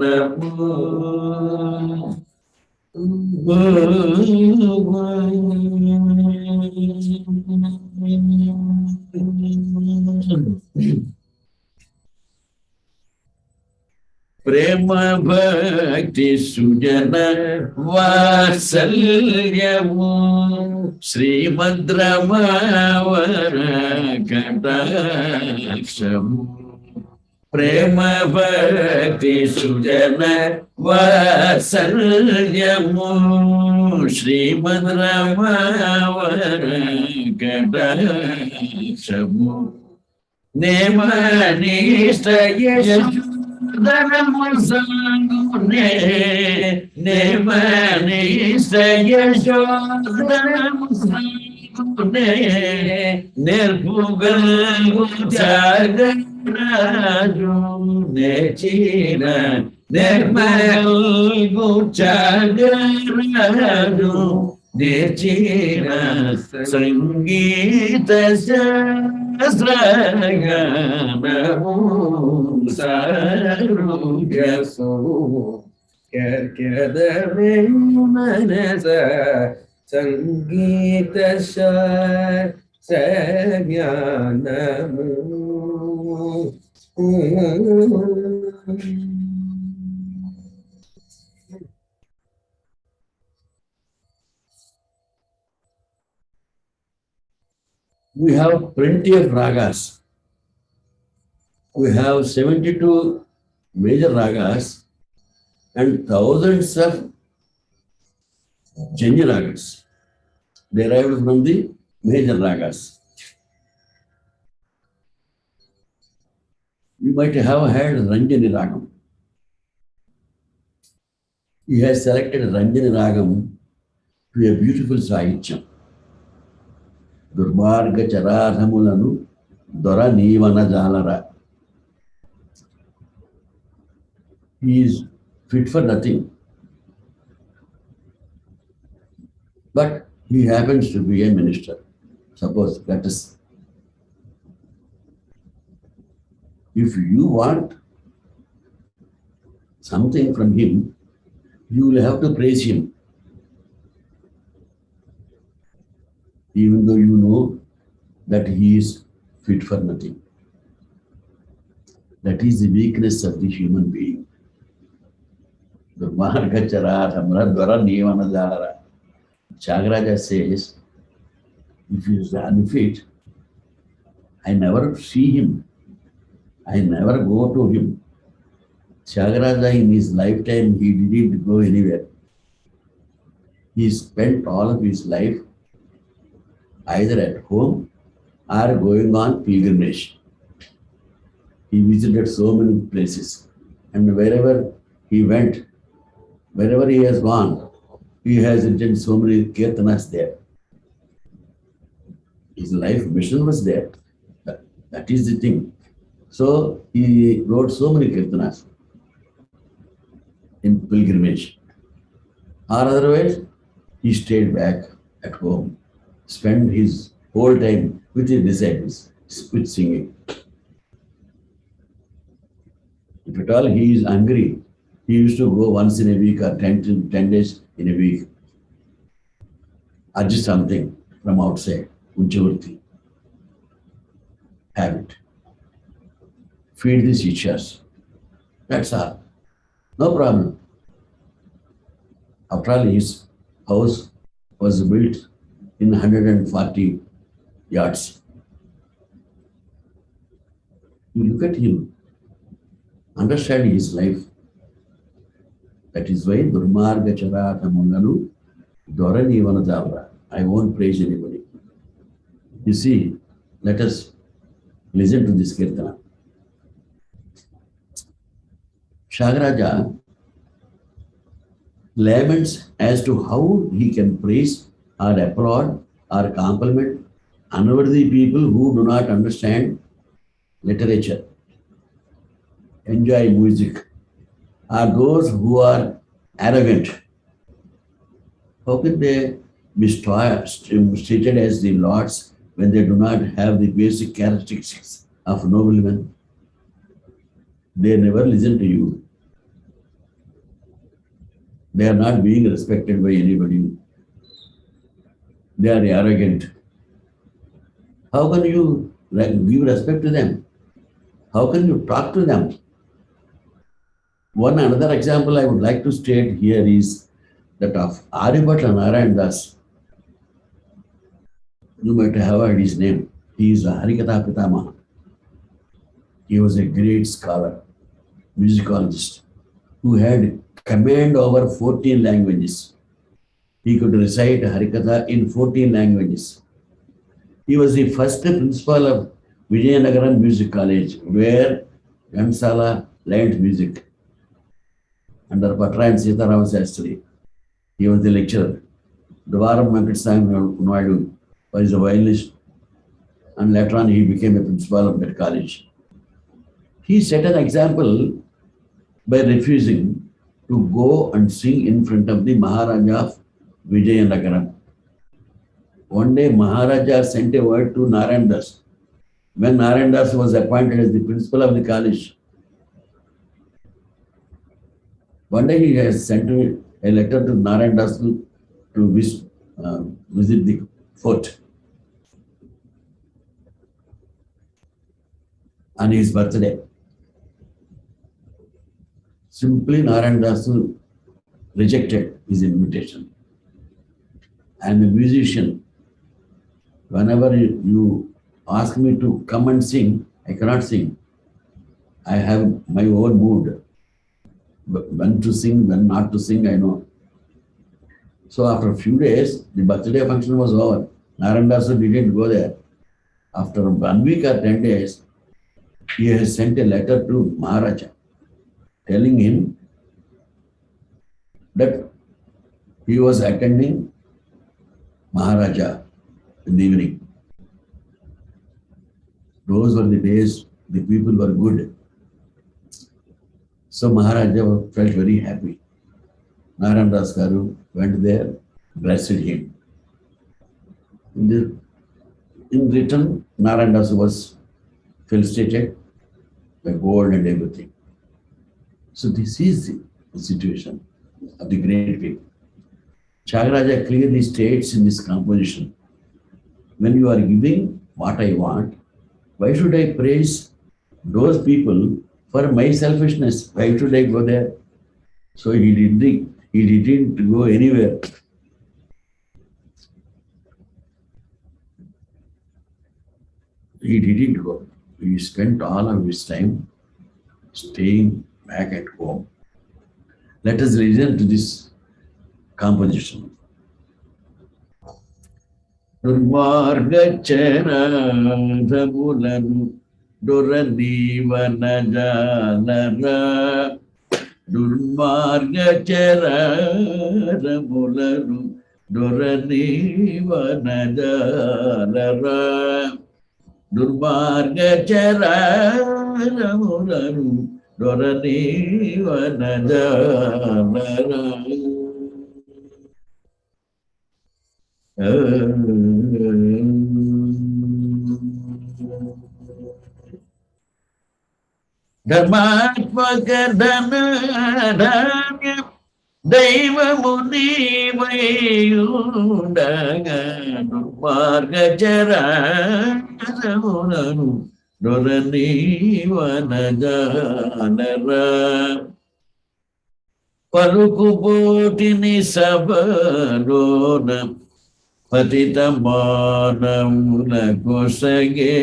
Prema bhakti sujana vasalyamu Srimad Rama Katakshamu Prema bhakti sujana vasalyamu Srimad Rama Katakshamu Nema nishta yeshu Dhanamuzangune Nemanista Yashodhanamuzangune Nerpugalu thyAgarAja Nechina Nerpugalu thyAgarAja Nechina sangItam sAmrAjyam sarupyaso karkadame manasa sangItam sAhityam We have plenty of ragas. We have 72 major ragas and thousands of Janya ragas derived from the major ragas. You might have heard Ranjani Ragam. He has selected Ranjani Ragam to a beautiful sAhityam. Durmarga charadhamulanu dora nivana jalara. He is fit for nothing. But he happens to be a minister. Suppose that is. If you want something from him, you will have to praise him. Even though you know that he is fit for nothing. That is the weakness of the human being. thyAgarAja says, if he is unfit, I never see him. I never go to him. thyAgarAja in his lifetime, he didn't go anywhere. He spent all of his life either at home or going on pilgrimage. He visited so many places, and wherever he went, wherever he has gone, he has written so many kirtanas there. His life mission was there. That is the thing. So he wrote so many kirtanas in pilgrimage. Or otherwise, he stayed back at home, spent his whole time with his disciples, with singing. If at all he is hungry, he used to go once in a week or 10 days in a week. Adjust something from outside, Unchavarti. Have it. Feed the shiksha's. That's all. No problem. After all, his house was built in 140 yards. You look at him, understand his life. That is why Durmarga charadhamulanu dora nivana jalara. I won't praise anybody. You see, let us listen to this kirtana. thyAgarAja laments as to how he can praise or applaud or compliment unworthy people who do not understand literature, enjoy music, or those who are arrogant. How can they be treated as the lords when they do not have the basic characteristics of noblemen? They never listen to you. They are not being respected by anybody. They are arrogant. How can you give respect to them? How can you talk to them? Another example I would like to state here is that of Aryabhatta and Narayan Das. You might have heard his name. He is a Harikatha Pitamaha. He was a great scholar, musicologist, who had command over 14 languages. He could recite Harikatha in 14 languages. He was the first principal of Vijayanagaram Music College, where Ghansala learned music. Under Patra and Sitaram Sastri, he was the lecturer. Dvaram Venkateswamy Naidu was a violinist, and later on he became a principal of that college. He set an example by refusing to go and sing in front of the Maharaja of Vijayanagaram. One day Maharaja sent a word to Narayan Das. When Narayan Das was appointed as the principal of the college, one day he has sent a letter to Narayan Das to visit the fort on his birthday. Simply Narayan Das rejected his invitation. I am a musician. Whenever you ask me to come and sing, I cannot sing. I have my own mood. But when to sing, when not to sing, I know. So after a few days, the birthday function was over. Naranda also didn't go there. After 1 week or 10 days, he has sent a letter to Maharaja telling him that he was attending Maharaja in the evening. Those were the days the people were good. So Maharaja felt very happy. Naranda garu went there, blessed him. In return, Naranda was felicitated by gold and everything. So this is the situation of the great people. thyAgarAja clearly states in this composition, when you are giving what I want, why should I praise those people for my selfishness? Why should I go there? So he didn't go anywhere. He didn't go. He spent all of his time staying back at home. Let us listen to this composition. Durmargacharabulanu Duranivanadalara Durmargacharabulanu Duranivanadalara Durmargacharabulanu Duranivanadalara Dharmatmagadhanadhanya Daivamunivayundaga Durmargacharabulanu Duranivanadalara Palukupotini sabalona Patitamana kosage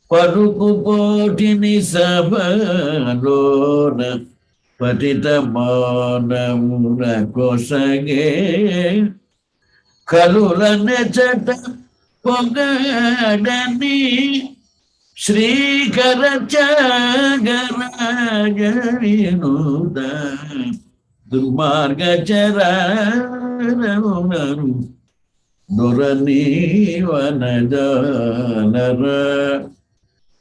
Palukupotini sabalona Patitamana kosage Kalulane chata pogadani Shri thyAgarAja vinuda Durmargacharabulanu Duranivanadalara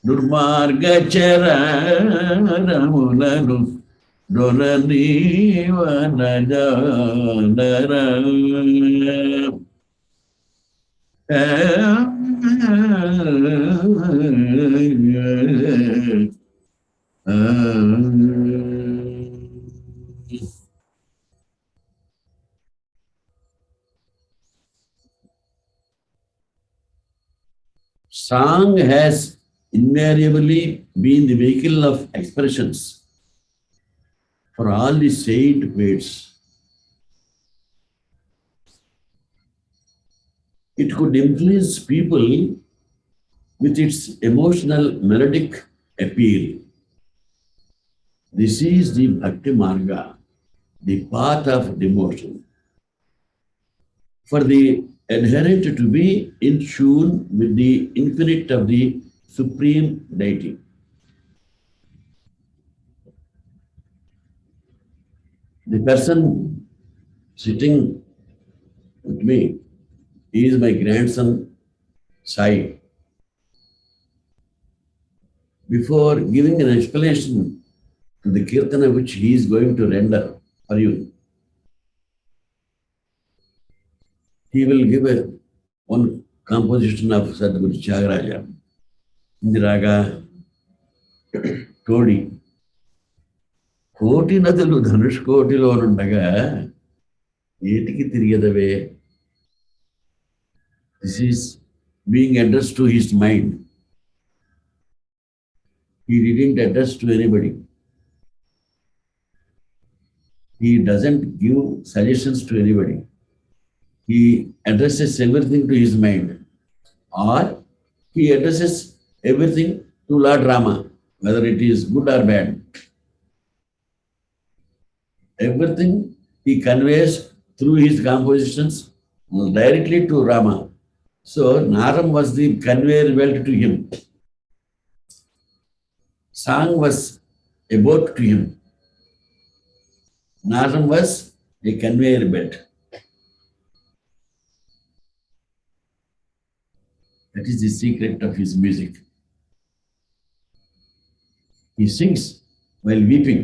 Durmargacharabulanu Duranivanadalara Song has invariably been the vehicle of expressions for all the saint poets. It could influence people with its emotional melodic appeal. This is the bhakti marga, the path of devotion. For the adherent to be in tune with the infinite of the supreme deity. The person sitting with me, he is my grandson, Sai. Before giving an explanation to the kirtana which he is going to render for you, he will give one composition of Sadguru thyAgarAja in the raga Todi. Koti nadalu dhanush kotilo undaga etiki tiriyadave. This is being addressed to his mind. He didn't address to anybody. He doesn't give suggestions to anybody. He addresses everything to his mind. Or he addresses everything to Lord Rama, whether it is good or bad. Everything he conveys through his compositions directly to Rama. So Naram was the conveyor belt to him. Song was a boat to him. Naram was a conveyor belt. That is the secret of his music. He sings while weeping.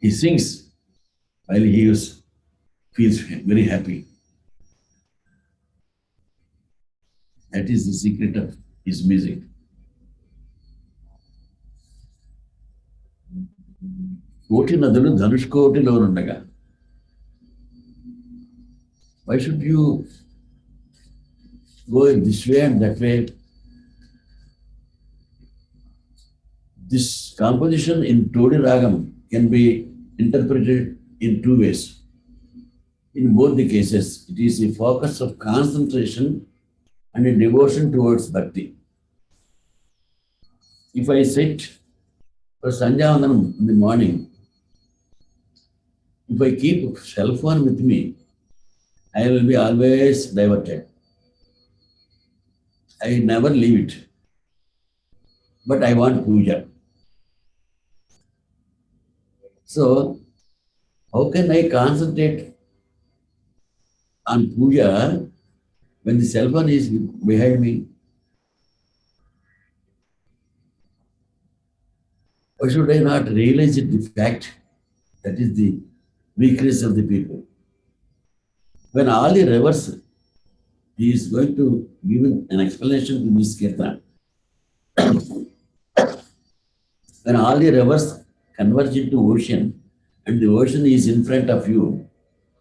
He sings while he feels very happy. That is the secret of his music. కోటి నదులు ధనుష్కోటిలో ఉండగా. Why should you go this way and that way? This composition in Todi Ragam can be interpreted in two ways. In both the cases, it is a focus of concentration and a devotion towards bhakti. If I sit for Sangha in the morning, if I keep cell phone with me, I will be always diverted. I never leave it. But I want puja. So, how can I concentrate on puja when the cell phone is behind me? Why should I not realize it, the fact? That is the weakness of the people. When all the rivers, he is going to give an explanation to this kirtan. When all the rivers converge into ocean and the ocean is in front of you,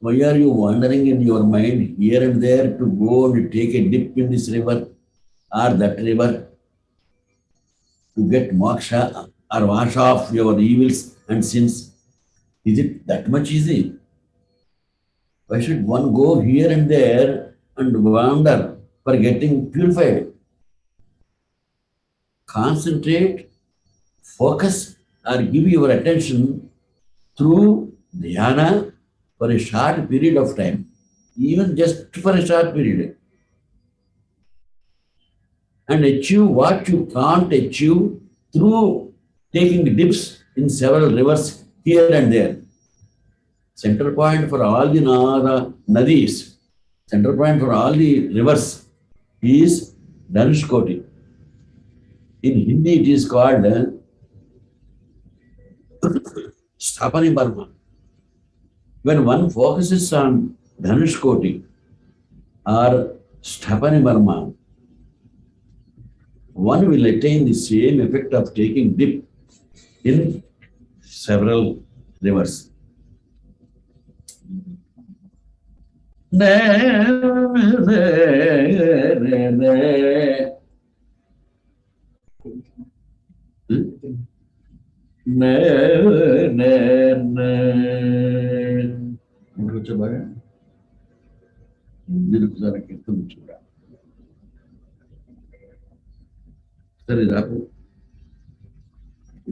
why are you wandering in your mind here and there to go and take a dip in this river or that river to get moksha or wash off your evils and sins? Is it that much easy? Why should one go here and there and wander for getting purified? Concentrate, focus, or give your attention through dhyana for a short period of time, even just for a short period, and achieve what you can't achieve through taking dips in several rivers here and there. Center point for all the nadis, center point for all the rivers is Dhanushkoti. In Hindi it is called Sthapani Barma. When one focuses on Dhanushkoti or Sthapani Barma, one will attain the same effect of taking dip in several rivers.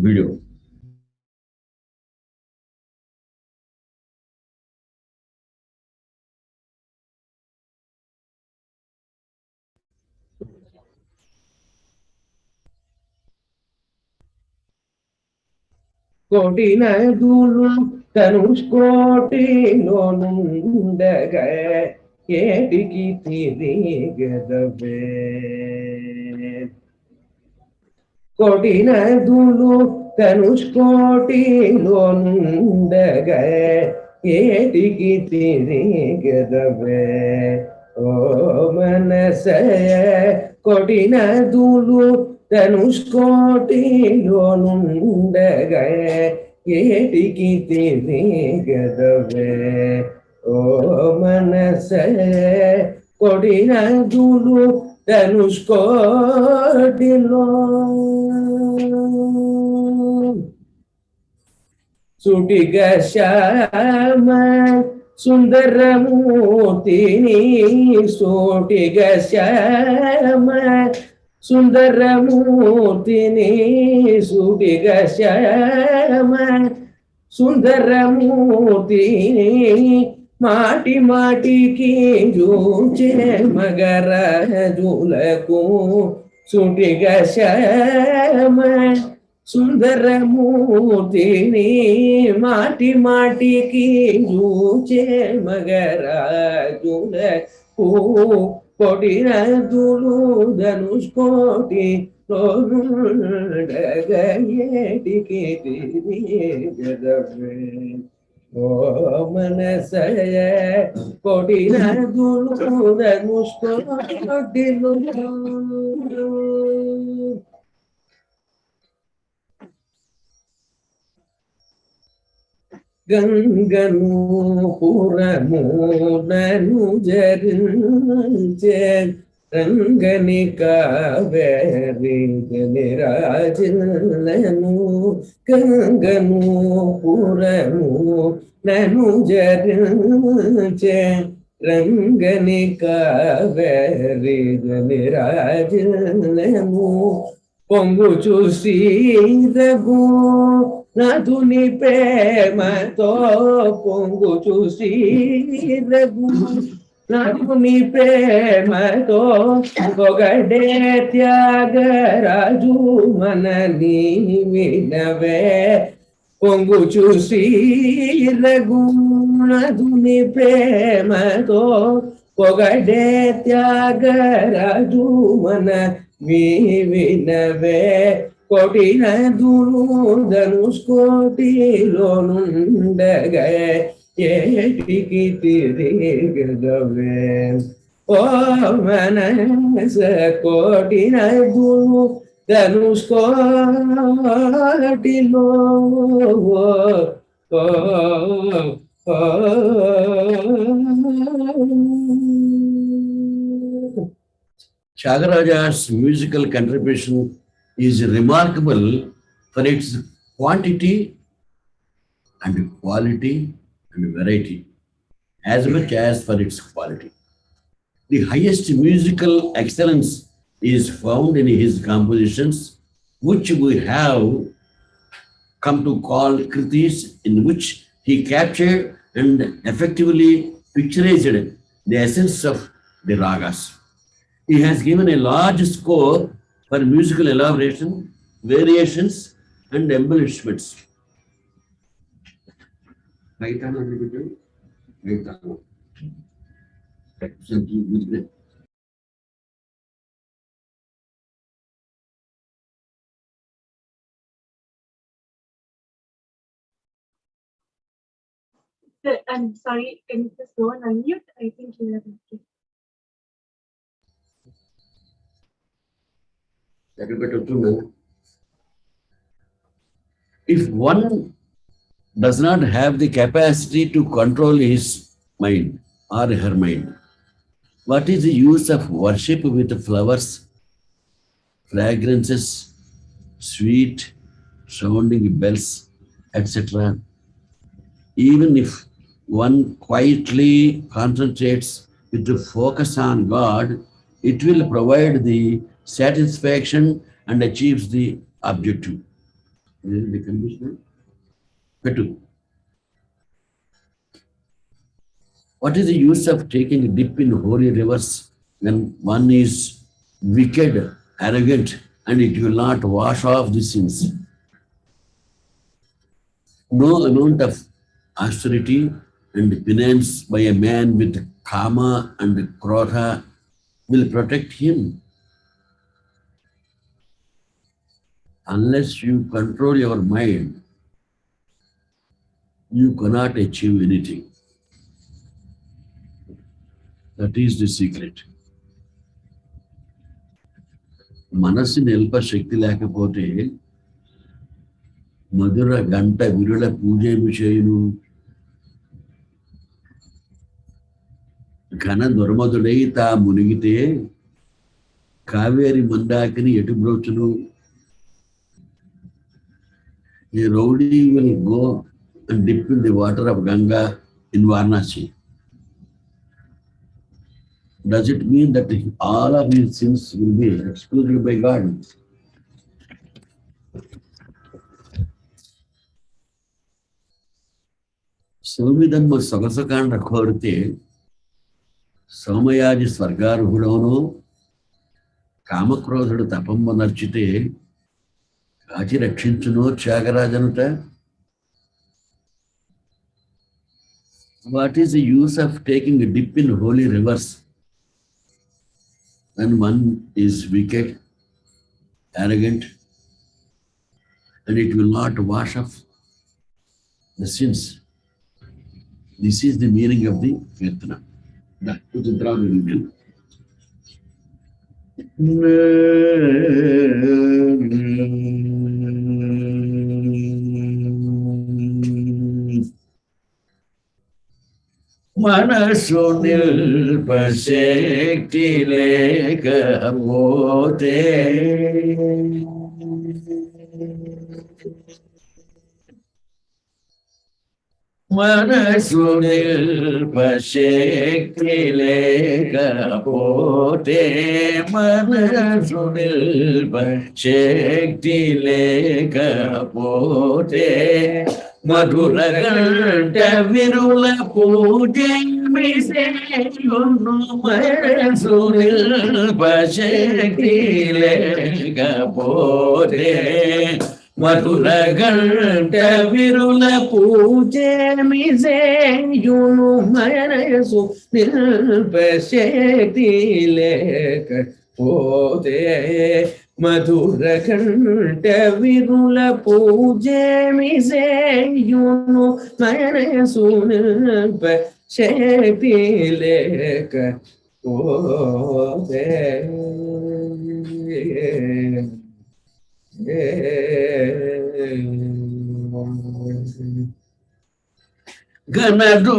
Video. కోటి నదులు ధనుష్కోటిలో నుండగా ఏటికి తిరిగదవే. కోటి నదులు ధనుష్కోటిలో నుండగా ఏటికి తిరిగదవే. ఓ మనసే కోటి నదులు ధనుష్కోటిలో నుండగా ఏటికి తిరిగదవే. ఓ మనసే కోటి నదులు ధనుష్కోటిలో సుటిగా శ్యామ సుందరమూర్తిని సోటిగా శ్యామ సుందరమూర్తిని సూటిగా శ్యామ సుందరమూర్తిని మాటి మాటికి చూచే మగరాజులకు సూటిగా శ్యామ సుందరమూర్తిని మాటి మాటికి చూచే మగరాజులకు కొడినదులు ధనుష్కోటి ఏటికి తిరిగదవే ఓ మనసయ కొడినదులు ధనుష్కోటిలో గంగను పురమునను జరించే రంగని కావేరి నిరాజను గంగను పురమునను జరించే రంగని కావేరి నిరాజను పొంగు చూసి రఘు నాథుని ప్రేమతో పొంగు చూసి రఘు నాథుని ప్రేమతో పొగడే త్యాగరాజు మనని వినవే పొంగు చూసి రఘు నాథుని ప్రేమతో పొగడే త్యాగరాజు మన వినవే కొడినదులు ధనుష్కోటిలో నుండగా ఏటికి తిరిగదవే ఓ మనస కొడినదులు ధనుష్కోటిలో thyAgarAja's musical contribution is remarkable for its quantity and quality and variety, as much as for its quality. The highest musical excellence is found in his compositions, which we have come to call kritis, in which he captured and effectively picturized the essence of the ragas. He has given a large scope for musical elaboration, variations, and embellishments. I'm sorry, can you just go on unmute? I think you have to. If one does not have the capacity to control his mind or her mind, what is the use of worship with flowers, fragrances, sweet sounding bells, etc.? Even if one quietly concentrates with the focus on God, it will provide the satisfaction and achieves the objective. The condition. What is the use of taking a dip in holy rivers when one is wicked, arrogant, and it will not wash off the sins? No amount of austerity and penance by a man with kama and krodha will protect him. Unless you control your mind, you cannot achieve anything. That is the secret. మనస్సు నిల్ప శక్తి లేకపోతే మధుర గంట విరుల పూజేమి చేయును. ఘన దుర్మధుడై తా మునిగితే కావేరి మందాకిని ఎటు బ్రోచును. A rowdy will go and dip in the water of Ganga in Varanasi. Does it mean that all of his sins will be excused by God? Somidamma సొగసకాండ కోరితే సోమయాజి స్వర్గార్హుడవును కామక్రోధుడు తపంబు నర్చితే కాచి రక్షించును త్యాగరాజనుట. What is the use of taking a dip in holy rivers when one is wicked, arrogant, and it will not wash off the sins? This is the meaning of the Kirtana. To the drum again. మనసు నిల్పశక్తి లేకపోతే మనసు నిల్పశక్తి లేకపోతే మనసు నిల్పశక్తి లేకపోతే మధుర గంట విరుల పూజ మనసు నిల్పశక్తి లేకపోతే మధుర గంట విరుల పూజ మిసేయును మనసు నిల్పశక్తి లేకపోతే మధుర కంఠ విరుల పూజ మిసేయును మనసు నిల్పశక్తి లేకపోతే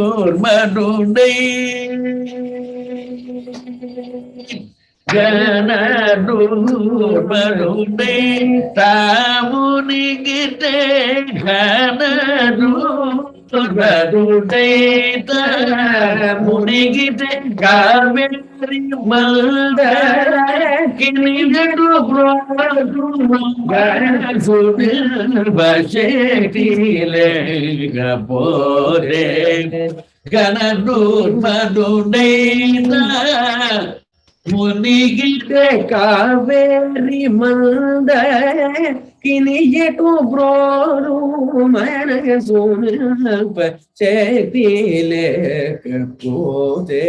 గణదూర్మనుడై గణదూర్మనుడై తామునిగితే గణదూర్మనుడై తామునిగితే కావేరి మందకినిజడు భక్తి లేకపోతే గణదూర్మనుడై మునిగితే కావేరి మంద కినియకు బ్రోరు మనసు నిల్పశక్తి లేకపోతే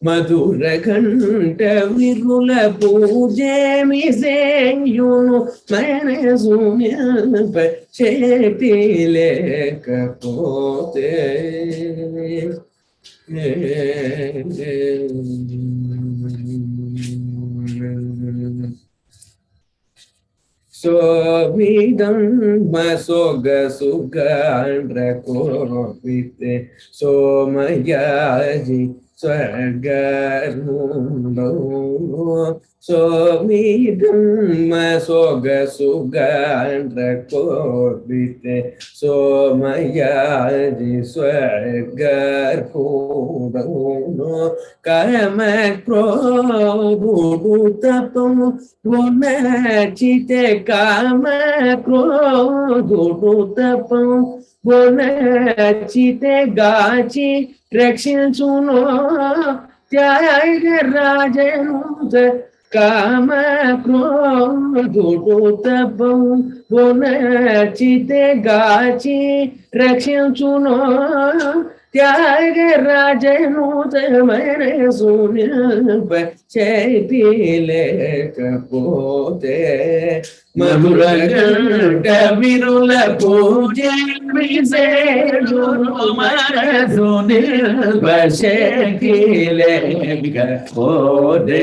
మధుర కంఠ విరుల పూజ మిసేయును మనసు నిల్పశక్తి లేకపోతే సోమిదం మసోగ సుగాండ్రకోపితే సోమయాజి స్వర్గర్హుడౌ సోమిదం మసోగ సుగాండ్రకోపితే సోమయాజి స్వర్గర్హుడౌ కామక్రోధుడు తపము గుణచితే కామక్రోధుడు తపము గుణచితే గాచి రక్షించును త్యాగరాజను కామక్రోధుడు తపము గుణచితే గాచి రక్షించును త్యాగరాజను మనసు నిల్పశక్తి లేకపోతే మధుర గంట విరుల పూజ మనసు నిల్పశక్తి లేకపోతే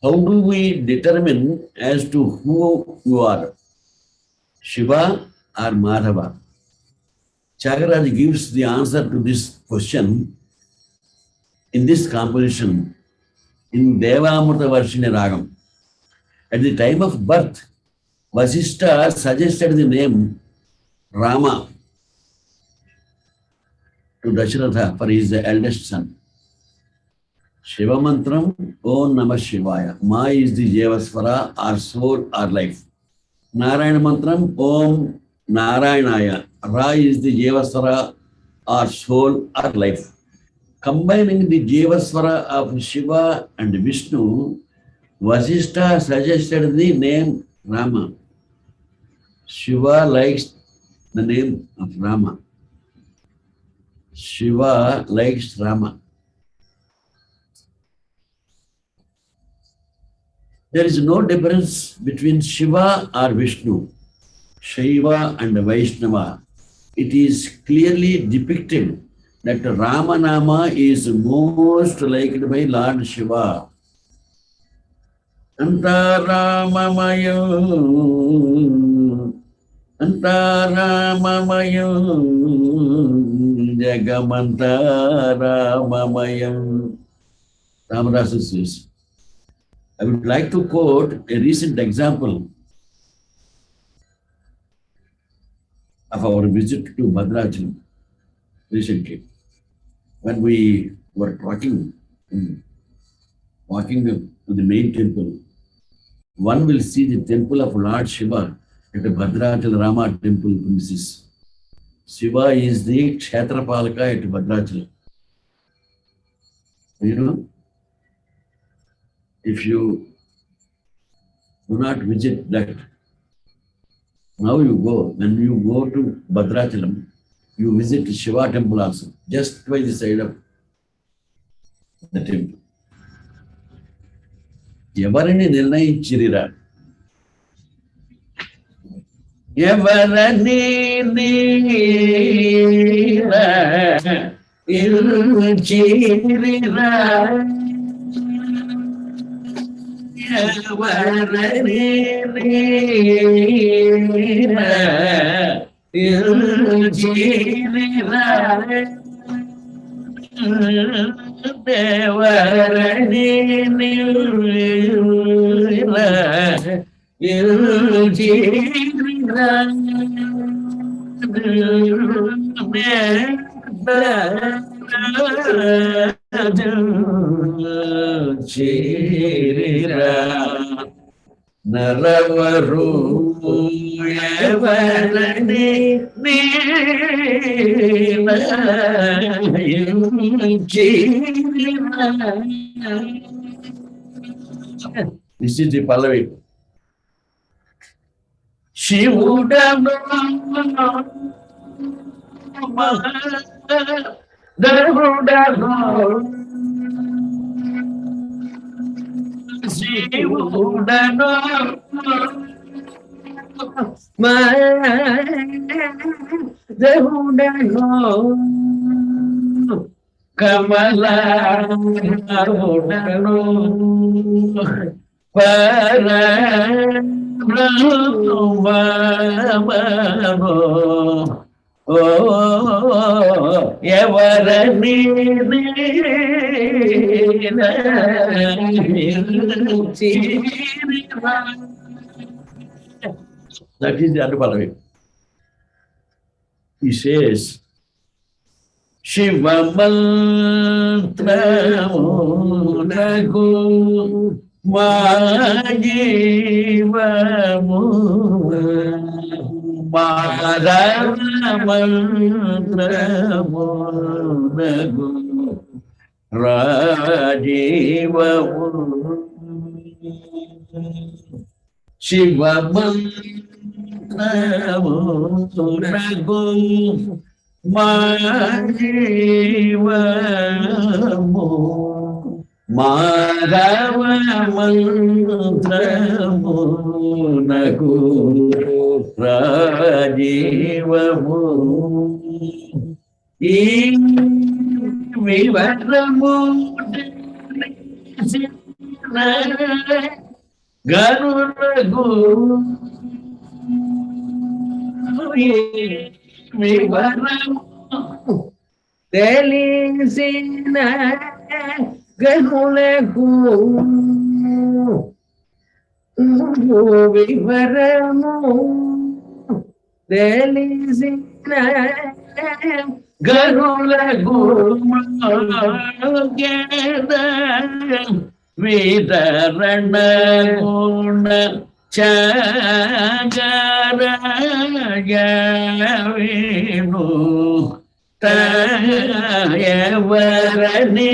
How do we determine as to who you are, Shiva or Madhava? thyAgarAja gives the answer to this question in this composition in Devamrita Varshini Ragam. At the time of birth, Vasishtha suggested the name Rama to Dasharatha for his eldest son. Shiva Mantram, Om Namah Shivaya. Ma is the Jevasvara, or soul or life. Narayana Mantram, Om Narayanaya. Ra is the Jevasvara, or soul or life. Combining the Jevasvara of Shiva and Vishnu, Vasishtha suggested the name Rama. Shiva likes the name of Rama. Shiva likes Rama. There is no difference between Shiva or Vishnu, Shaiva and Vaishnava. It is clearly depicted that Rama Nama is most liked by Lord Shiva. Antaramamayo, Antaramamayo, Jagamantaramamayo. Ramarasa says, I would like to quote a recent example of our visit to Bhadrachalam recently. When we were walking to the main temple, one will see the temple of Lord Shiva at the Bhadrachalam Rama temple premises. Shiva is the Kshetrapalaka at Bhadrachalam. You know, if you do not visit that, now you go, when you go to Bhadrachalam, you visit Shiva temple also, just by the side of the temple. Evarini nirnayichirira. Evarani nirnayichirira. Naravaru Evarani This is the Pallavi. Shivudama Darudama Shivudama Kamala That is the Anupalavi. He says, Shiva mantramu nagu majivamu madara mantramu nagu rajivamu Shiva mantramu nagu Majivamu Madhava mantramu nagu rajivamu Vivaramu garu nagu Vivaramu Telisina గనులకు వివరము తెలిసిన గనులకు వితరణ గుణ thyAgarAja vinu thyAgarani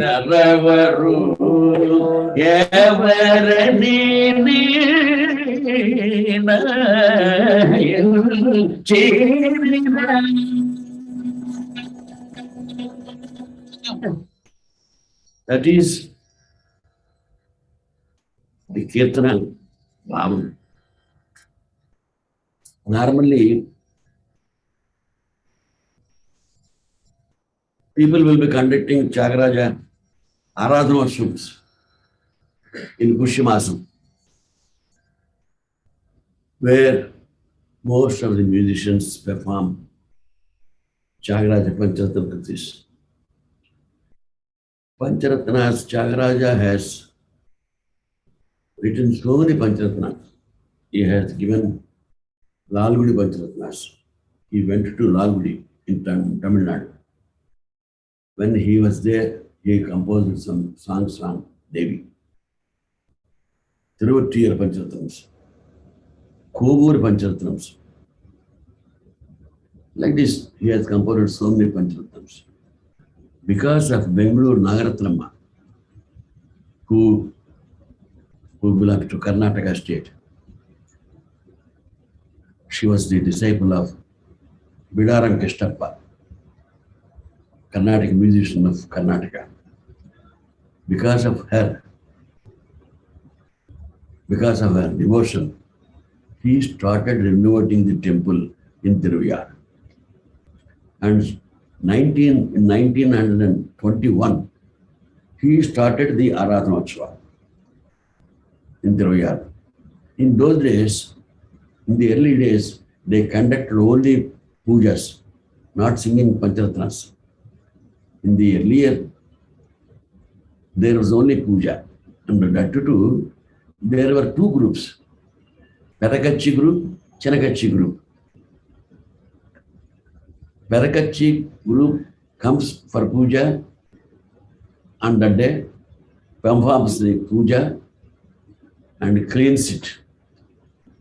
నరవరు ఎవరని That is the Kirtana Bhavam. Normally, people will be conducting thyAgarAja ArAdhana shoots in Pushyamasam, where most of the musicians perform thyAgarAja Pancharatna Kritis. Pancharatnas, thyAgarAja has written so many Pancharatnas. He has given Lalgudi Pancharatnas. He went to Lalgudi in Tamil Nadu. When he was there, he composed some songs on Devi. Thiruvattiyar Pancharatnams, Kovur Pancharatnams. Like this, he has composed so many Pancharatnams. Because of Bengaluru Nagaratnamma, who belonged to Karnataka state, she was the disciple of Bidaram Keshtappa, Carnatic musician of Karnataka. Because of her devotion, he started renovating the temple in Tiruviyar. And in 1921, he started the ArAdhana in Tiruviyar. In those days, in the early days, they conducted only pujas, not singing Pancharatnas. In the earlier, there was only puja. And that too, there were two groups, Perakachi group, Chenakachi group. Perakachi group comes for puja on that day, performs the puja and cleans it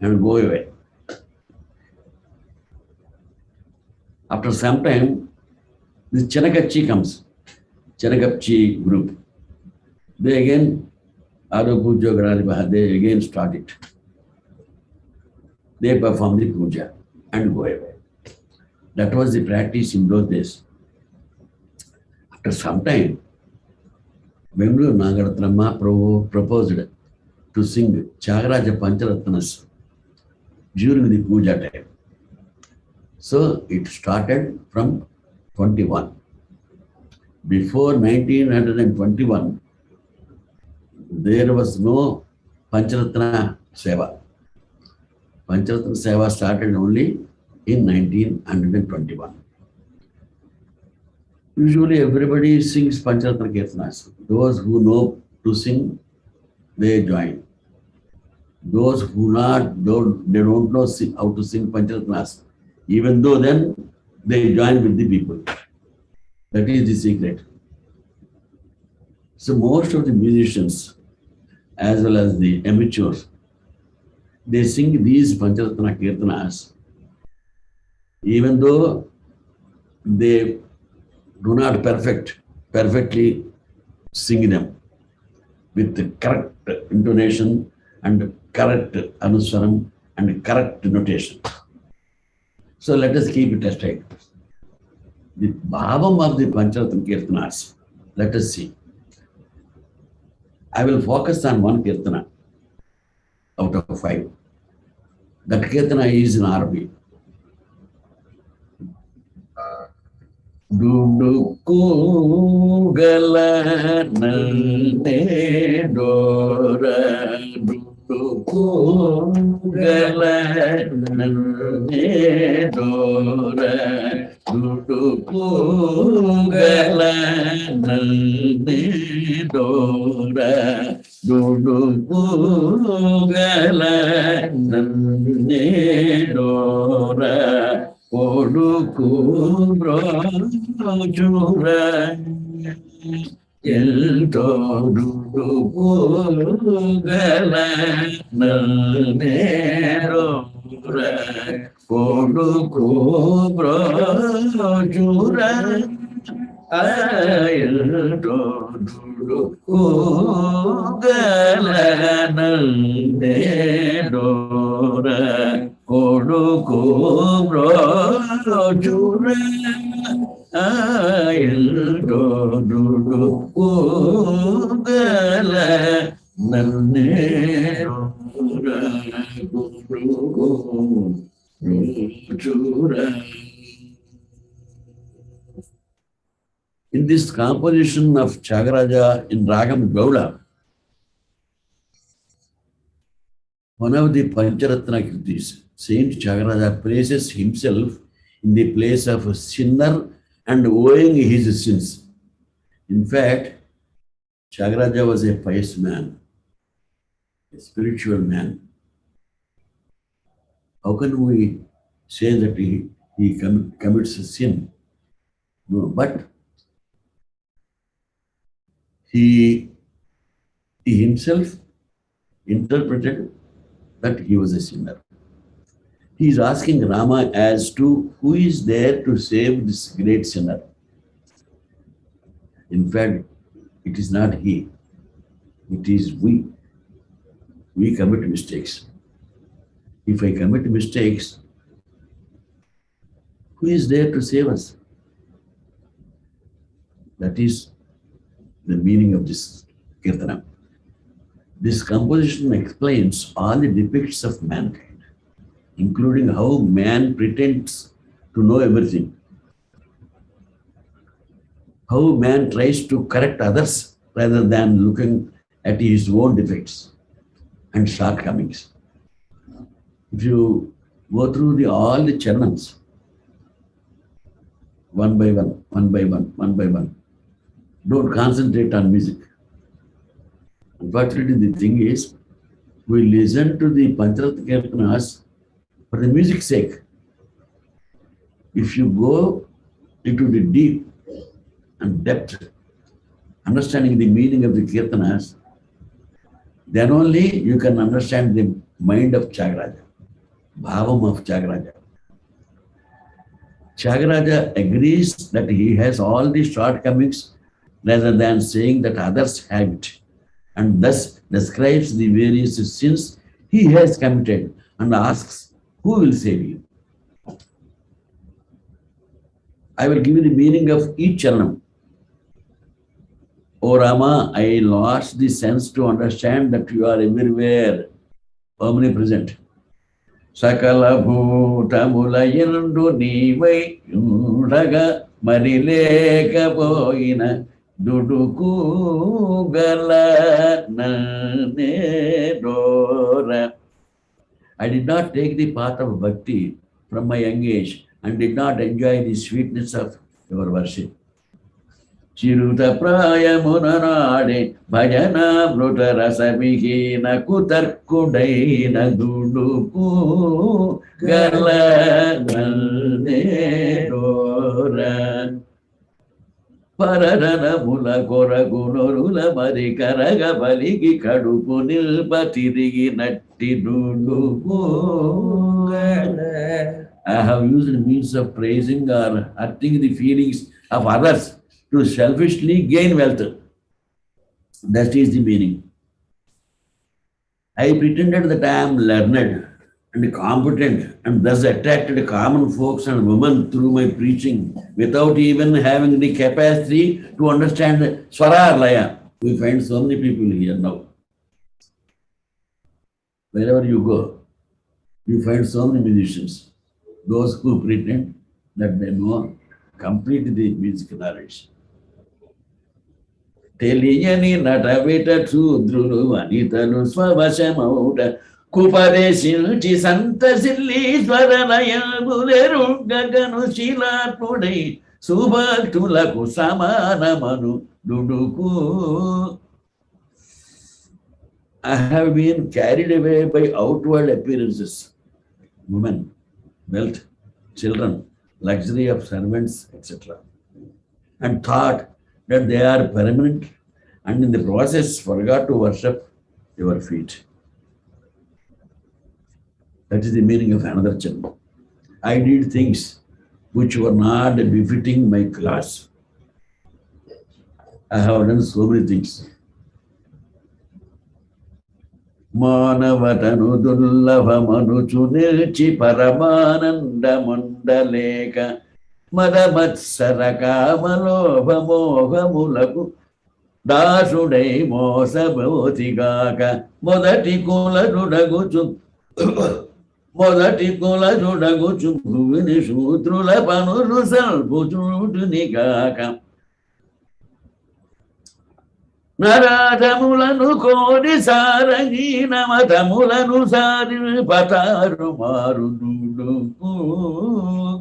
and go away. After some time, this Chenakachi comes, Chenakachi group. They again, they again start it. They perform the puja and go away. That was the practice in those days. After some time, Bengaluru Nagaratnamma proposed to sing thyAgarAja Pancharatnas during the puja time. So it started from 21. Before 1921, there was no Pancharatna Seva. Pancharatna Seva started only in 1921. Usually everybody sings Pancharatna Kirtanas. Those who know to sing, they join. Those who they don't know how to sing Pancharatnas, even though then they join with the people. That is the secret. So most of the musicians, as well as the amateurs, they sing these Pancharatna Kirtanas, even though they do not perfectly sing them with the correct intonation and correct anuswaram and correct notation. So let us keep it aside. The bhavam of the Pancharatna Kirtanas, let us see. I will focus on one Kirtana out of 5. That Kirtana is in Arabic. Duduku gala nane dora, duduku gala nane dora, duduku gala nane dora, duduku gala nane dora. Oduku brojura yelto duduku gala nanero oduku brojura ayelto duduku gala nanero Koduku brojura ayeldo duduku gala nannero koduku brojura. In this composition of thyAgarAja in Ragam Gaula, one of the Pancharatna Kritis, Saint thyAgarAja places himself in the place of a sinner and owing his sins. In fact, thyAgarAja was a pious man, a spiritual man. How can we say that he commits a sin? No, but he himself interpreted that he was a sinner. He is asking Rama as to who is there to save this great sinner. In fact, it is not he, it is we. We commit mistakes. If I commit mistakes, who is there to save us? That is the meaning of this Kirtana. This composition explains all the defects of mankind, including how man pretends to know everything, how man tries to correct others rather than looking at his own defects and shortcomings. If you go through all the charanams, one by one, don't concentrate on music. Unfortunately, the thing is, we listen to the Pancharatna Kirtanas for the music's sake. If you go into the deep and depth, understanding the meaning of the Kirtanas, then only you can understand the mind of thyAgarAja, bhavam of thyAgarAja. thyAgarAja agrees that he has all the shortcomings rather than saying that others have it, and thus describes the various sins he has committed and asks, who will save you? I will give you the meaning of each charanam. O Rama, I lost the sense to understand that you are everywhere, omnipresent. Sakala bhutamula yendu nivai raga marileka poina duduku gala nanedora. I did not take the path of bhakti from my young age and did not enjoy the sweetness of your worship. Chiruta praya munanade bhajana bruta rasabhihina kutarkudaina duduku gala nanedora. Paradana mula kora gunurula mari karaga baligi kadupu nilpatirigi natti duduku gala. I have used means of praising or hurting the feelings of others to selfishly gain wealth. That is the meaning. I pretended that I am learned and competent and thus attracted common folks and women through my preaching without even having the capacity to understand Swara or Laya. We find so many people here now. Wherever you go, you find so many musicians, those who pretend that they know completely the music knowledge. తెలియని నటవిట శూద్రులు అనితలు స్వవశమౌట కుపదేశించి సంతసిల్లీశ్వర నయములెరుగగను శీలాత్ముడై సుభక్తులకు సమానమను దుడుకు. I have been carried away by outward appearances, women, wealth, children, luxury of servants, etc., and thought that they are permanent, and in the process forgot to worship your feet. That is the meaning of another janma. I did things which were not befitting my class. I have done so many things. మానవతను దుర్లభమనుచు నిలిచి పరమానందముండలేక మదమత్సర కామలోభమోహములకు దాసుడై మోసబోతిగాక మొదటి కులజుడగుచు భువిని శూద్రుల పనులు సల్పుచుటునిగాక నరాధములను కోరి సారహీన మతములను సారి పతారు మారు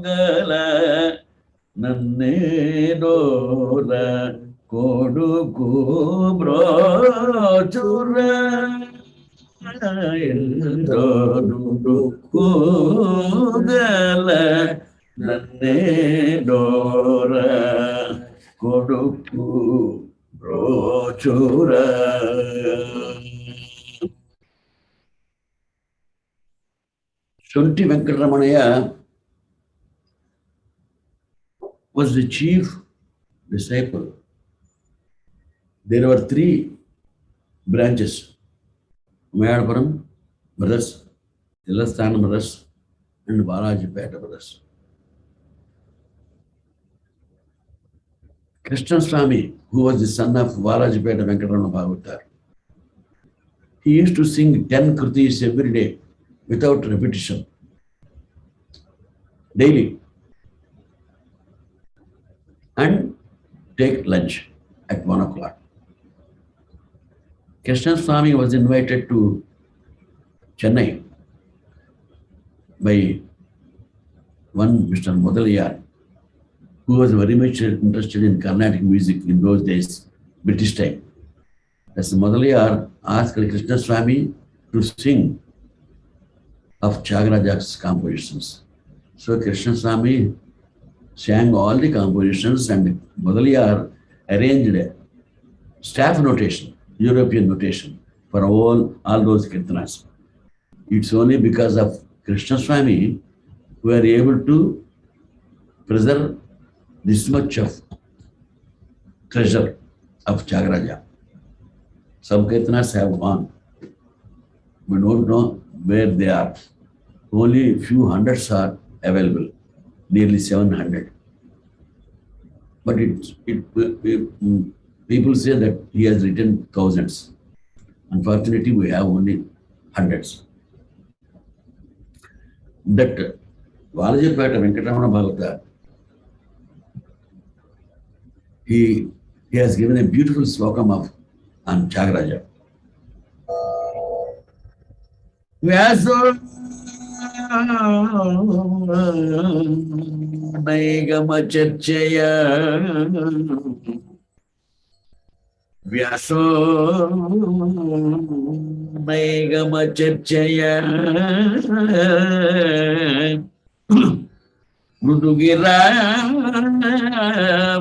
గల నన్నేడోల కొడుకు బ్రోచుర గల నన్నేడోల కొడుకు Rochura. Shunti Venkataramanaya was the chief disciple. There were 3 branches: Mayadapuram brothers, Illasthana brothers, and Balajipeta brothers. Krishna Swami, who was the son of Valajipeta Venkatarama Bhagavatar, he used to sing 10 kritis every day without repetition, daily, and take lunch at 1 o'clock. Krishna Swami was invited to Chennai by one Mr. Mudaliyar, who was very much interested in Carnatic music in those days, British time. As Malladi asked Krishna Swami to sing of thyAgarAja's compositions. So Krishna Swami sang all the compositions, and Malladi arranged a staff notation, European notation, for all those kirtanas. It's only because of Krishna Swami we are able to preserve this much of treasure of thyAgarAja. Some kirtanas have gone. We don't know where they are. Only a few hundreds are available, nearly 700. But people say that he has written thousands. Unfortunately, we have only hundreds. That Valajipeta Venkatarama Bhagavatar, he has given a beautiful slokam on thyAgarAja. Vyaso naigama charchaya Vyaso naigama charchaya Mudugira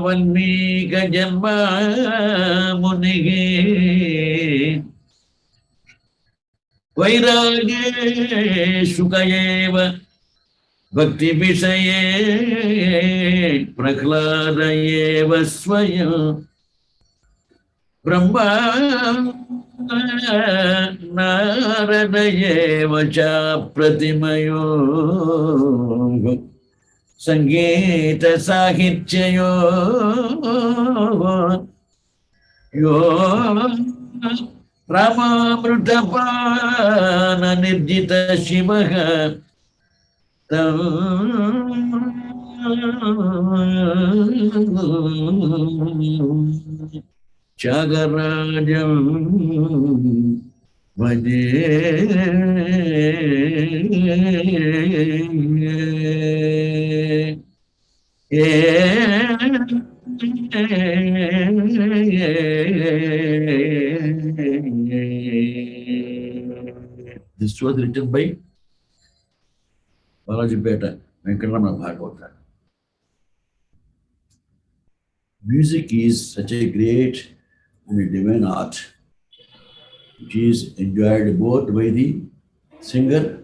Valmika Janma Munigi Vairage Sukayeva Bhakti Vishaye Prakladayeva Swaya Brahma Naradayeva Cha Pratimayo Sangita sAhityam yo Ramamrutapana nirjita shivaha thyAgarAjam bhaje. This was written by Balaji Venkatramana Bhagavata. Music is such a great and a divine art. It is enjoyed both by the singer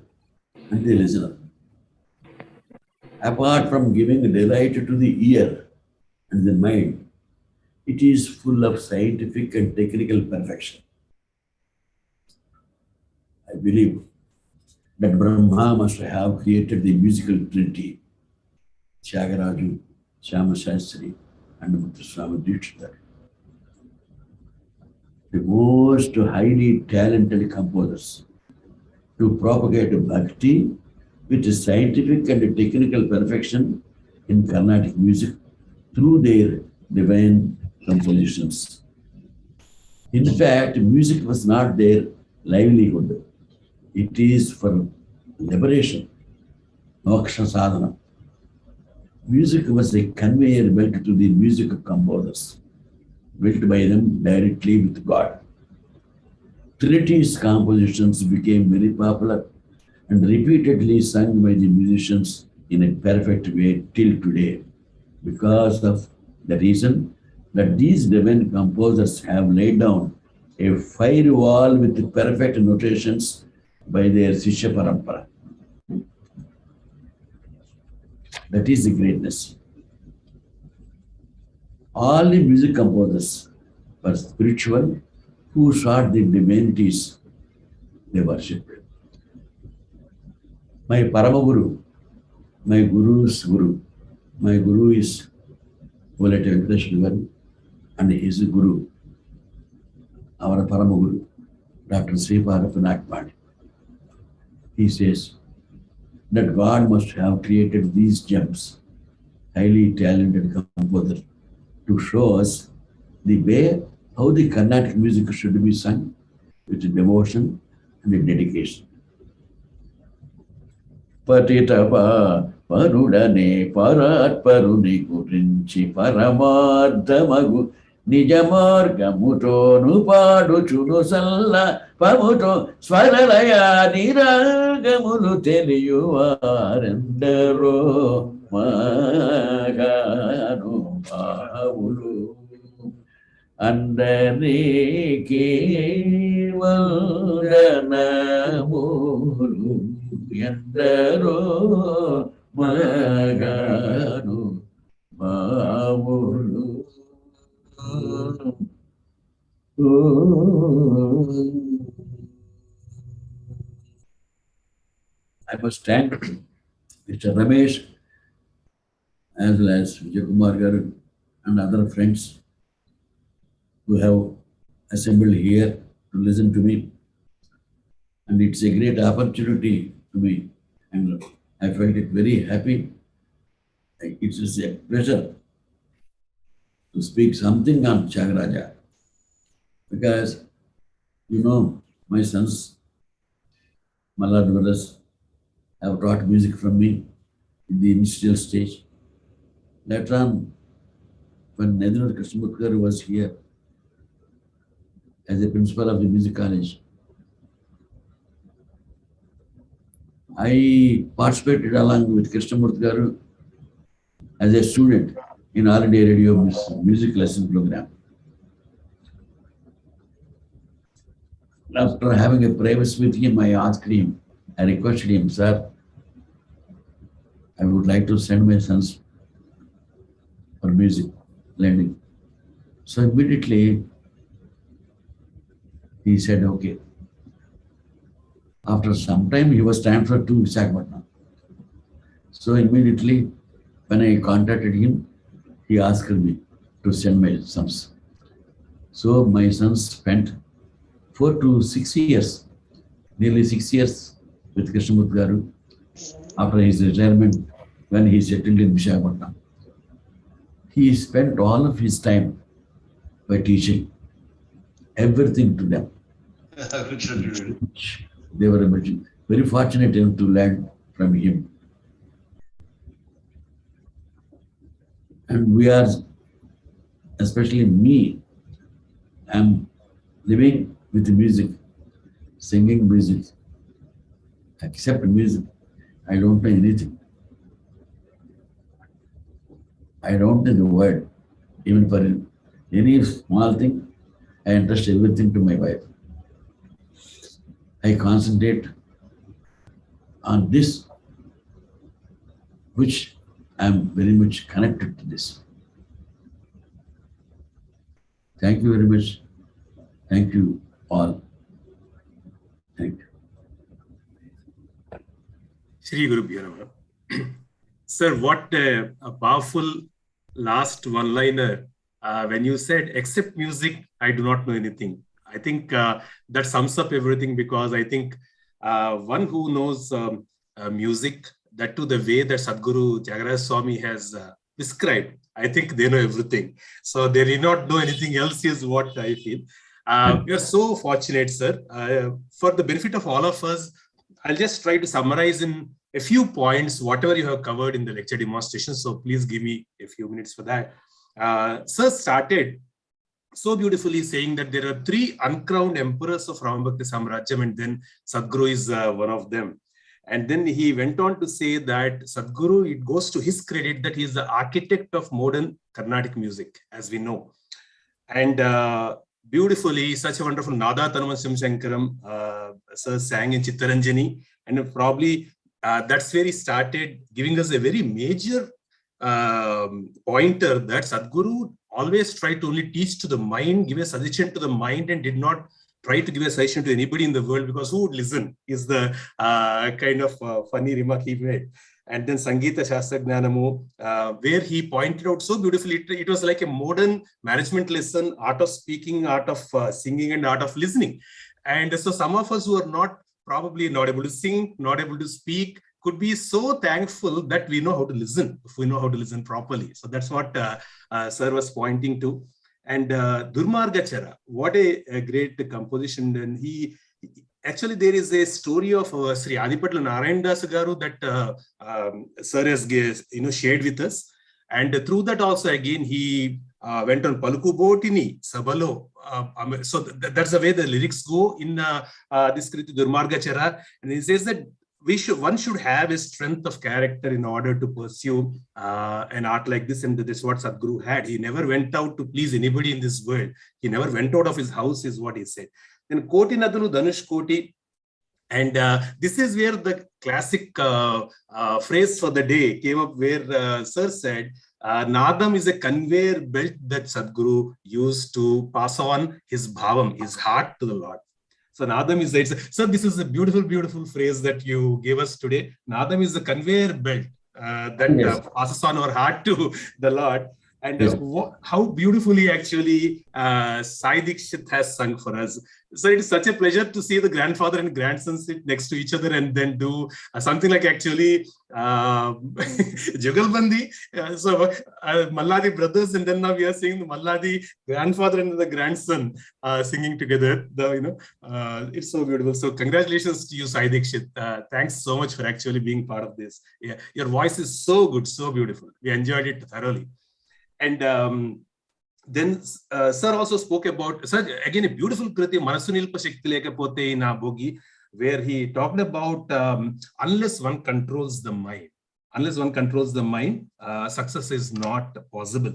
and the listener. Apart from giving delight to the ear and the mind, it is full of scientific and technical perfection. I believe that Brahma must have created the musical trinity, thyAgarAja, Sri, and Swami Dikshita, the most highly talented composers, to propagate bhakti with scientific and technical perfection in Carnatic music through their divine compositions. In fact, music was not their livelihood. It is for liberation, moksha sadhana. Music was a conveyor belt to the music composers, built by them directly with God. Trinity's compositions became very popular and repeatedly sung by the musicians in a perfect way till today, because of the reason that these divine composers have laid down a firewall with perfect notations by their Sishya Parampara. That is the greatness. All the music composers were spiritual who sought the divinities they worshipped. My Paramaguru, my Guru's Guru, my Guru is Volate Venkateshwar, and his Guru, our Paramaguru, Dr. Sri Parapanaakpani. He says that God must have created these gems, highly talented composer, to show us the way how the Carnatic music should be sung with devotion and dedication. Patitapa parudane parat paruni kurinchi paramarthamagu nijamargamuto nupadu chuno salla pamuto swaralaya niragamulu teliyuvarendaro maganu pavulu andari kevadanamulu yandaro maganu pavulu. I must thank Mr. Ramesh as well as Vijay Garu and other friends who have assembled here to listen to me. And it's a great opportunity to me. And I felt it very happy. It is a pleasure to speak something on thyAgarAja. Because, you know, my sons, Malladi brothers, have taught music from me in the initial stage. Later on, when Nedinur Krishnamurti was here as a principal of the music college, I participated along with Krishnamurti Garu as a student in All India Radio music lesson program. After having a privacy with him, I asked him, I requested him, sir, I would like to send my sons for music learning. So immediately he said, okay. After some time, he was transferred to Visakhapatnam. So immediately, when I contacted him, he asked me to send my sons. So my sons spent 4 to 6 years, nearly 6 years with Krishnamurti Garu. After his retirement, when he settled in Visakhapatnam, he spent all of his time by teaching everything to them. They were very fortunate enough to learn from him. And we are, especially me, I'm living with the music, singing music. Except music, I don't know anything. I don't know the word. Even for any small thing, I entrust everything to my wife. I concentrate on this, which I am very much connected to this. Thank you very much. Thank you all. Thank you. Shri Guru Bhyo. Sir, what a powerful last one-liner. When you said, except music, I do not know anything. I think that sums up everything, because I think one who knows music, that too the way that Sadguru thyAgarAja Swami has described, I think they know everything. So they did not know anything else is what I feel. We are so fortunate, sir. For the benefit of all of us, I'll just try to summarize in a few points whatever you have covered in the lecture demonstration. So please give me a few minutes for that. Sir started so beautifully saying that there are 3 uncrowned emperors of Rama Bhakti sAmrAjyam, and then Sadguru is one of them. And then he went on to say that Sadguru, it goes to his credit that he is the architect of modern Carnatic music, as we know. And beautifully, such a wonderful Nada Tanamam Shankaram, sir sang in Chittaranjani, and probably that's where he started giving us a very major pointer that Sadguru always tried to only teach to the mind, give a suggestion to the mind, and did not try to give a suggestion to anybody in the world, because who would listen is the kind of funny remark he made. And then Sangita Shastra Jnanamu, where he pointed out so beautifully, it was like a modern management lesson, art of speaking, art of singing, and art of listening. And so some of us who are probably not able to sing, not able to speak, could be so thankful that we know how to listen, if we know how to listen properly. So that's what sir was pointing to. And Durmargachara, what a great composition. And he actually, there is a story of Sri Adipatla Narayan Das Garu that sir has shared with us. And through that also, again, he went on Paluku Botini, Sabalo. So that's the way the lyrics go in this Kriti Durmargachara. And he says that one should have a strength of character in order to pursue an art like this, and this is what Sadguru had. He never went out to please anybody in this world. He never went out of his house, is what he said. Then Koti Nadanu Dhanush Koti, and this is where the classic phrase for the day came up, where Sir said, Nadam is a conveyor belt that Sadguru used to pass on his bhavam, his heart, to the Lord. So Nadam is the, so this is a beautiful, beautiful phrase that you gave us today. Nadam is the conveyor belt that passes on our heart to the Lord. And how beautifully actually Sai Dikshit has sung for us. So it is such a pleasure to see the grandfather and grandson sit next to each other and then do something like actually Jugalbandi. So Malladi brothers, and then now we are seeing the Malladi grandfather and the grandson singing together. It's so beautiful. So congratulations to you, Sai Dikshit. Thanks so much for actually being part of this. Yeah, your voice is so good, so beautiful. We enjoyed it thoroughly. And then sir also spoke about, sir, again, a beautiful kriti, Manasunilpa Shakti Lekapote na Bogi, where he talked about unless one controls the mind, success is not possible.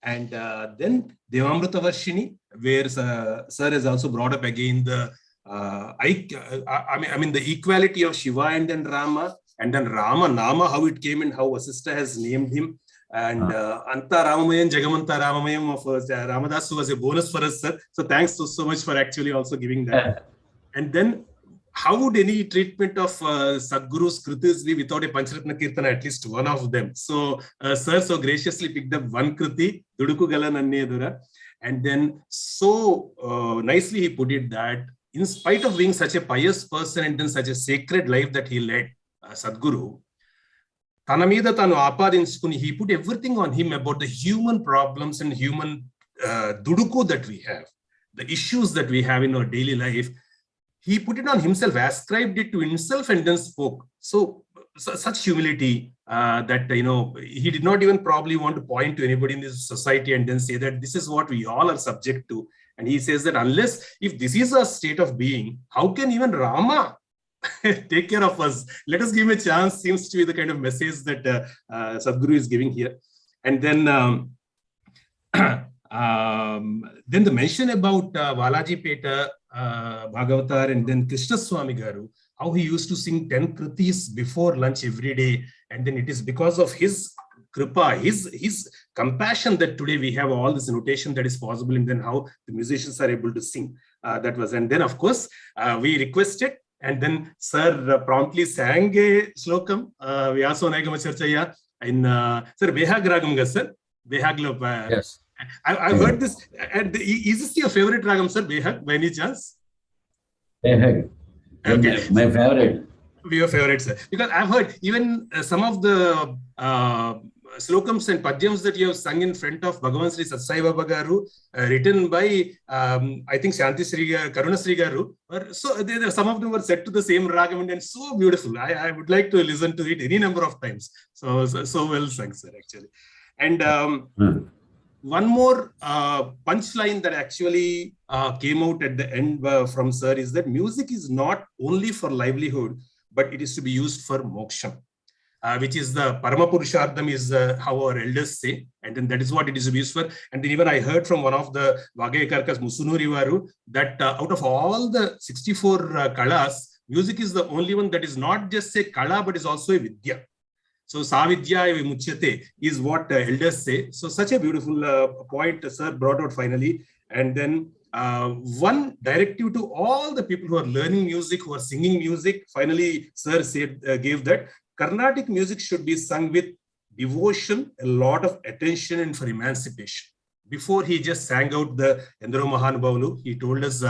And then Devamrita Varshini, where sir has also brought up again the the equality of Shiva and then Rama, Nama, how it came and how Vasistha has named him. And Anta Ramamayam, Jagamanta Ramamayam of Ramadas was a bonus for us, sir. So thanks so much for actually also giving that. And then how would any treatment of Sadguru's Kritis be without a Pancharatna Kirtana, at least one of them? So, sir so graciously picked up one Kriti, Duduku Gala Nannedura, and then so nicely he put it that in spite of being such a pious person and then such a sacred life that he led, Sadguru, Tanamida Tanu Apadinskuni, he put everything on him about the human problems and human Duduku that we have, the issues that we have in our daily life. He put it on himself, ascribed it to himself, and then spoke. So such humility that, he did not even probably want to point to anybody in this society and then say that this is what we all are subject to. And he says that if this is a state of being, how can even Rama take care of us? Let us give him a chance, seems to be the kind of message that Sadguru is giving here. And then the mention about Balaji Peta, Bhagavatar, and then Krishna Swami Garu, how he used to sing 10 kritis before lunch every day. And then it is because of his kripa, his compassion that today we have all this notation that is possible, and then how the musicians are able to sing. That was, and then of course, we requested, and then Sir promptly sang a slokam, Vyaso Naigama Charchaya, in Sir Behag Ragam, sir. Behag. Yes. I've heard this. And is this your favorite ragam, sir? Behag, by any chance? Behag. Okay. My favorite. Your favorite, sir. Because I've heard even some of the slokams and padyams that you have sung in front of Bhagwan Sri Satsai Baba Garu, written by, I think, Shanti Sri Karuna Sri Garu. So some of them were set to the same ragam and so beautiful. I would like to listen to it any number of times. So well sung, sir, actually. And one more punchline that actually came out at the end from Sir is that music is not only for livelihood, but it is to be used for moksha, which is the Parama Purushartham is how our elders say, and then that is what it is to be used for. And then even I heard from one of the Vagayakarkas, Musunuri Varu, that out of all the 64 kalas, music is the only one that is not just a kala, but is also a vidya. So, Savidya Muchyate is what elders say. So, such a beautiful point Sir brought out finally. And then one directive to all the people who are learning music, who are singing music. Finally, Sir said, gave that Carnatic music should be sung with devotion, a lot of attention, and for emancipation. Before he just sang out the Endaro Mahanubhavulu, he told us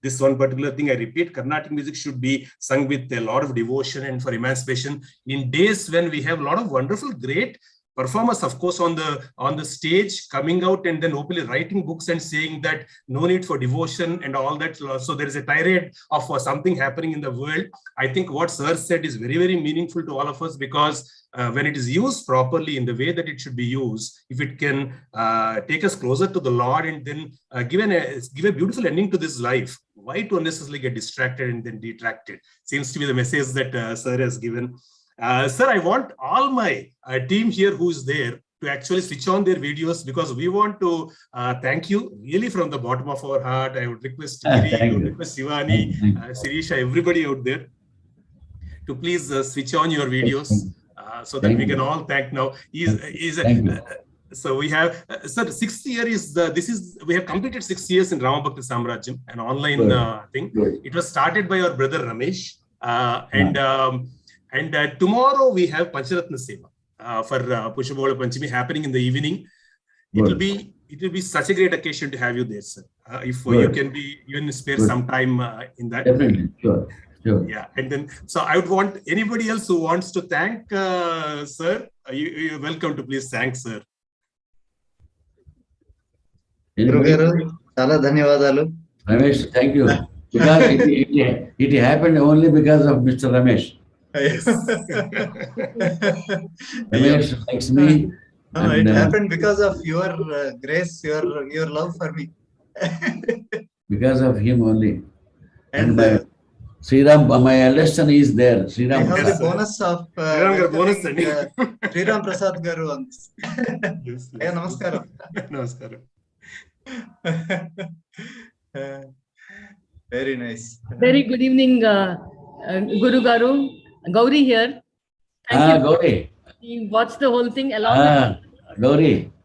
this one particular thing. I repeat, Carnatic music should be sung with a lot of devotion and for emancipation. In days when we have a lot of wonderful, great performers, of course, on the stage, coming out and then openly writing books and saying that no need for devotion and all that. So there is a tirade of something happening in the world. I think what Sir said is very, very meaningful to all of us, because when it is used properly in the way that it should be used, if it can take us closer to the Lord and then give a beautiful ending to this life, why to unnecessarily get distracted and then detracted? Seems to be the message that Sir has given. Sir, I want all my team here who is there to actually switch on their videos, because we want to thank you really from the bottom of our heart. I would request Giri, I would request Shivani, Sirisha, everybody out there to please switch on your videos so that we can all thank now. So we have, sir, 6th year is we have completed 6 years in Rama Bhakti sAmrAjyam, an online thing. It was started by our brother Ramesh, and tomorrow we have Pancharatna Seva for Pushpabola Panchami happening in the evening. It will be such a great occasion to have you there, sir. If you can be even spare some time in that. Definitely, sure. Yeah, and then so I would want anybody else who wants to thank Sir. You're welcome to please thank Sir. Chala dhanyavadalu. Ramesh, thank you. Because it happened only because of Mr. Ramesh. Yes. Ramesh likes me. No, it happened because of your grace, your love for me. Because of him only. And Sriram, my eldest son is there. Sriram. We have the bonus of Sriram Prasad Garu on this. Yes. Hey, namaskaram. Namaskaram. Very nice. Very good evening, Guru Garu. Gauri here. Thank you. Gauri. We watched the whole thing along with Gauri.